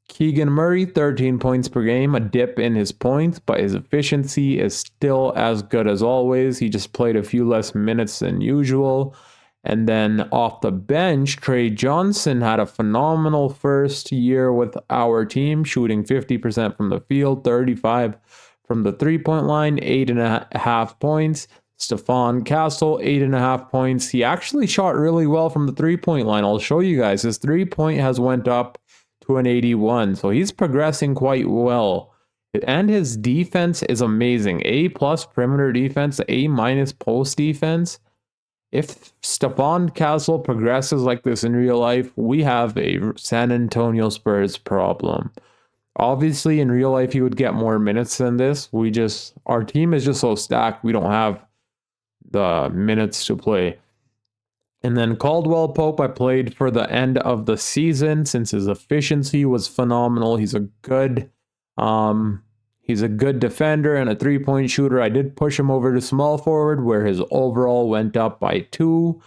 Keegan Murray, 13 points per game, a dip in his points, but his efficiency is still as good as always. He just played a few less minutes than usual. And then off the bench, Trey Johnson had a phenomenal first year with our team, shooting 50% from the field, 35 from the 3-point line, 8.5 points, Stephon Castle, 8.5 points. He actually shot really well from the three-point line. I'll show you guys. His three-point has went up to an 81, so he's progressing quite well. And his defense is amazing. A+ perimeter defense, A- post defense. If Stephon Castle progresses like this in real life, we have a San Antonio Spurs problem. Obviously, in real life, he would get more minutes than this. Our team is just so stacked, we don't have the minutes to play. And then Caldwell Pope, I played for the end of the season since his efficiency was phenomenal. He's a good defender and a three-point shooter. I did push him over to small forward where his overall went up by 2.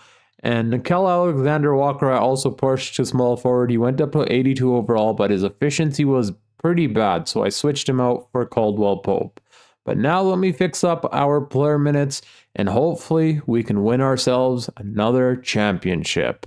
And Nickeil Alexander-Walker, I also pushed to small forward. He went up to 82 overall, but his efficiency was pretty bad, so I switched him out for Caldwell Pope. But now let me fix up our player minutes, and hopefully we can win ourselves another championship.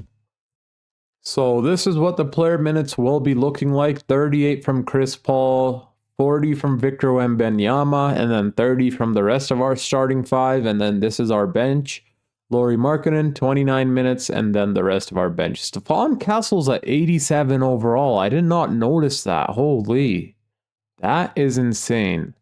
So this is what the player minutes will be looking like. 38 from Chris Paul, 40 from Victor Wembanyama, and then 30 from the rest of our starting 5, and then this is our bench. Lauri Markkanen, 29 minutes, and then the rest of our bench. Stephon Castle's at 87 overall. I did not notice that. Holy. That is insane.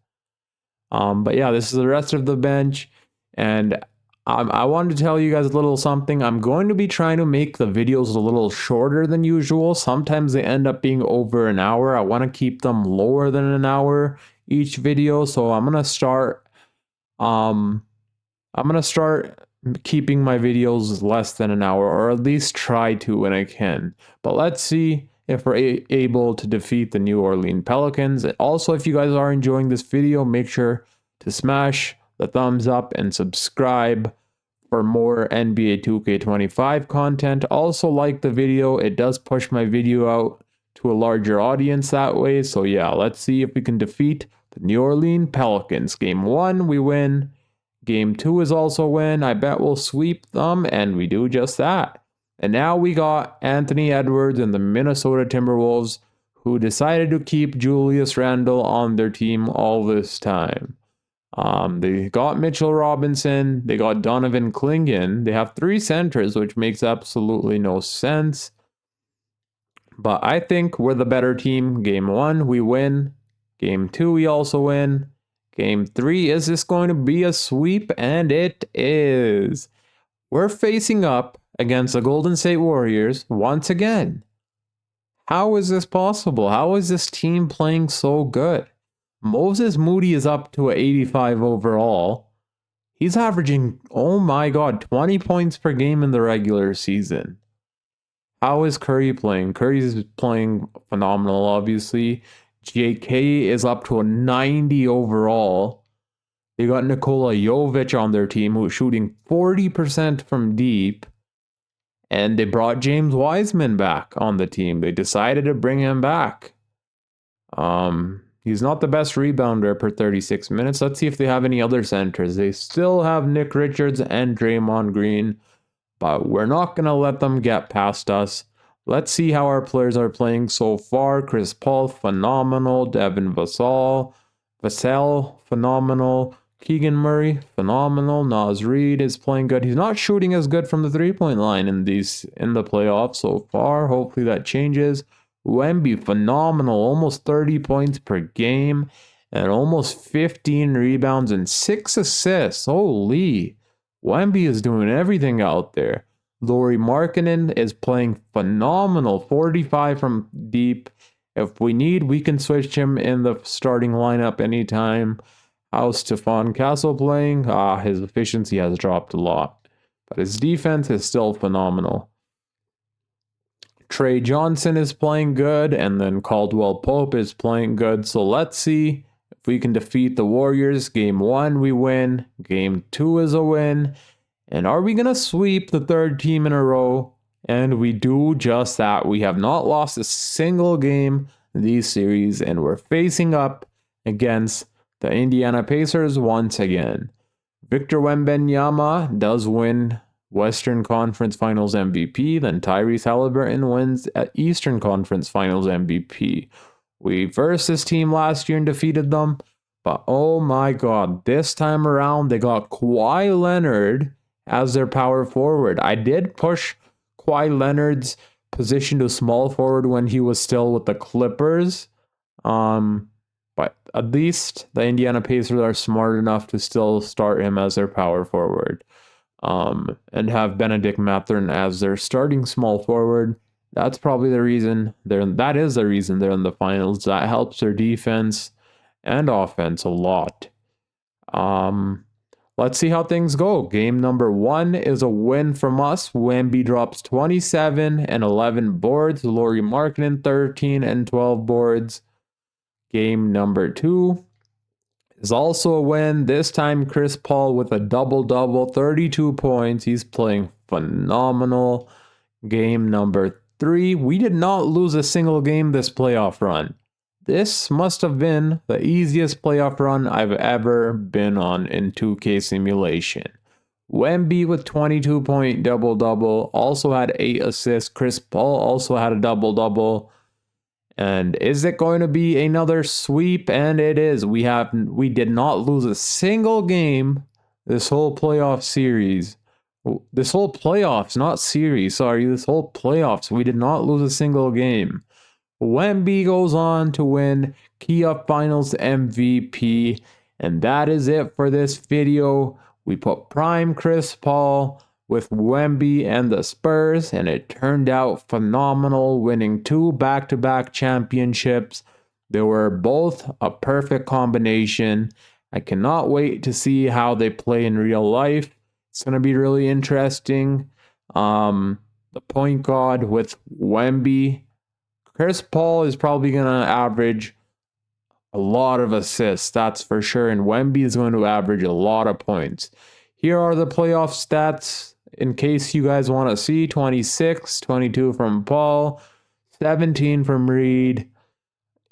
But yeah, this is the rest of the bench. And I wanted to tell you guys a little something. I'm going to be trying to make the videos a little shorter than usual. Sometimes they end up being over an hour. I want to keep them lower than an hour each video. So I'm going to start keeping my videos less than an hour, or at least try to when I can. But let's see if we're able to defeat the New Orleans Pelicans. Also, if you guys are enjoying this video, make sure to smash the thumbs up and subscribe for more NBA 2K25 content. Also, like the video. It does push my video out to a larger audience that way. So yeah, let's see if we can defeat the New Orleans Pelicans. Game 1, we win. Game 2 is also a win. I bet we'll sweep them, and we do just that. And now we got Anthony Edwards and the Minnesota Timberwolves, who decided to keep Julius Randle on their team all this time. They got Mitchell Robinson. They got Donovan Clingan. They have 3 centers, which makes absolutely no sense. But I think we're the better team. Game 1, we win. Game 2, we also win. Game 3, is this going to be a sweep? And it is. We're facing up against the Golden State Warriors once again. How is this possible? How is this team playing so good? Moses Moody is up to 85 overall. He's averaging, oh my god, 20 points per game in the regular season. How is Curry playing? Curry's playing phenomenal, obviously. JK is up to a 90 overall. They got Nikola Jovic on their team, who's shooting 40% from deep. And they brought James Wiseman back on the team. They decided to bring him back. He's not the best rebounder per 36 minutes. Let's see if they have any other centers. They still have Nick Richards and Draymond Green, but we're not going to let them get past us. Let's see how our players are playing so far. Chris Paul, phenomenal. Devin Vassell, phenomenal. Keegan Murray, phenomenal. Naz Reid is playing good. He's not shooting as good from the three-point line in the playoffs so far. Hopefully that changes. Wemby, phenomenal. Almost 30 points per game and almost 15 rebounds and 6 assists. Holy. Wemby is doing everything out there. Lauri Markkanen is playing phenomenal. 45 from deep. If we need, we can switch him in the starting lineup anytime. How's Stephon Castle playing? His efficiency has dropped a lot, but his defense is still phenomenal. Trey Johnson is playing good, and then Caldwell Pope is playing good. So let's see if we can defeat the Warriors. Game 1, we win. Game 2 is a win. And are we going to sweep the 3rd team in a row? And we do just that. We have not lost a single game in these series, and we're facing up against the Indiana Pacers once again. Victor Wembanyama does win Western Conference Finals MVP. Then Tyrese Halliburton wins at Eastern Conference Finals MVP. We versed this team last year and defeated them. But oh my god, this time around they got Kawhi Leonard as their power forward. I did push Kawhi Leonard's position to small forward when he was still with the Clippers. But at least the Indiana Pacers are smart enough to still start him as their power forward. And have Benedict Mathurin as their starting small forward. That's probably the reason that is the reason they're in the finals. That helps their defense and offense a lot. Let's see how things go. Game number 1 is a win from us. Wemby drops 27 and 11 boards. Lauri Markkanen 13 and 12 boards. Game number 2 is also a win. This time Chris Paul with a double-double, 32 points. He's playing phenomenal. Game number 3, we did not lose a single game this playoff run. This must have been the easiest playoff run I've ever been on in 2K simulation. Wemby with 22-point double-double, also had 8 assists. Chris Paul also had a double-double. And is it going to be another sweep? And it is. We did not lose a single game this whole playoff series. This whole playoffs, not series, sorry. This whole playoffs, we did not lose a single game. Wemby goes on to win Kia Finals MVP. And that is it for this video. We put prime Chris Paul with Wemby and the Spurs, and it turned out phenomenal, winning 2 back-to-back championships. They were both a perfect combination. I cannot wait to see how they play in real life. It's going to be really interesting. The point guard with Wemby. Chris Paul is probably going to average a lot of assists, that's for sure, and Wemby is going to average a lot of points. Here are the playoff stats in case you guys want to see. 26, 22 from Paul, 17 from Reed,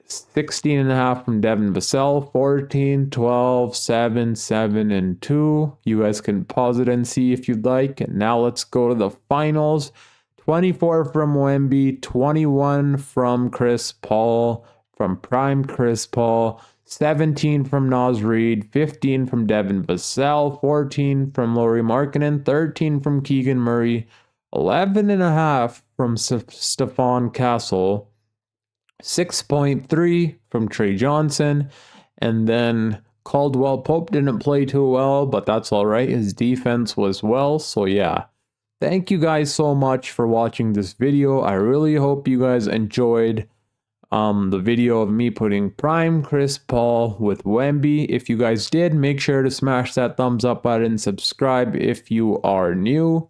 16.5 from Devin Vassell, 14, 12, 7, 7, and 2. You guys can pause it and see if you'd like. And now let's go to the finals. 24 from Wemby, 21 from Chris Paul, from prime Chris Paul, 17 from Naz Reid, 15 from Devin Vassell, 14 from Lauri Markkanen, 13 from Keegan Murray, 11.5 from Stephon Castle, 6.3 from Trey Johnson, and then Caldwell Pope didn't play too well, but that's all right. His defense was well, so yeah. Thank you guys so much for watching this video. I really hope you guys enjoyed the video of me putting prime Chris Paul with Wemby. If you guys did, make sure to smash that thumbs up button, subscribe if you are new.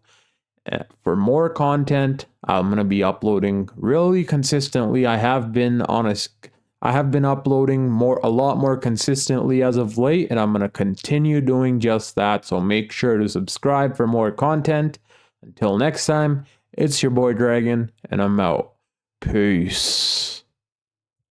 For more content, I'm going to be uploading really consistently. I have been uploading a lot more consistently as of late, and I'm going to continue doing just that. So make sure to subscribe for more content. Until next time, it's your boy Dragon, and I'm out. Peace.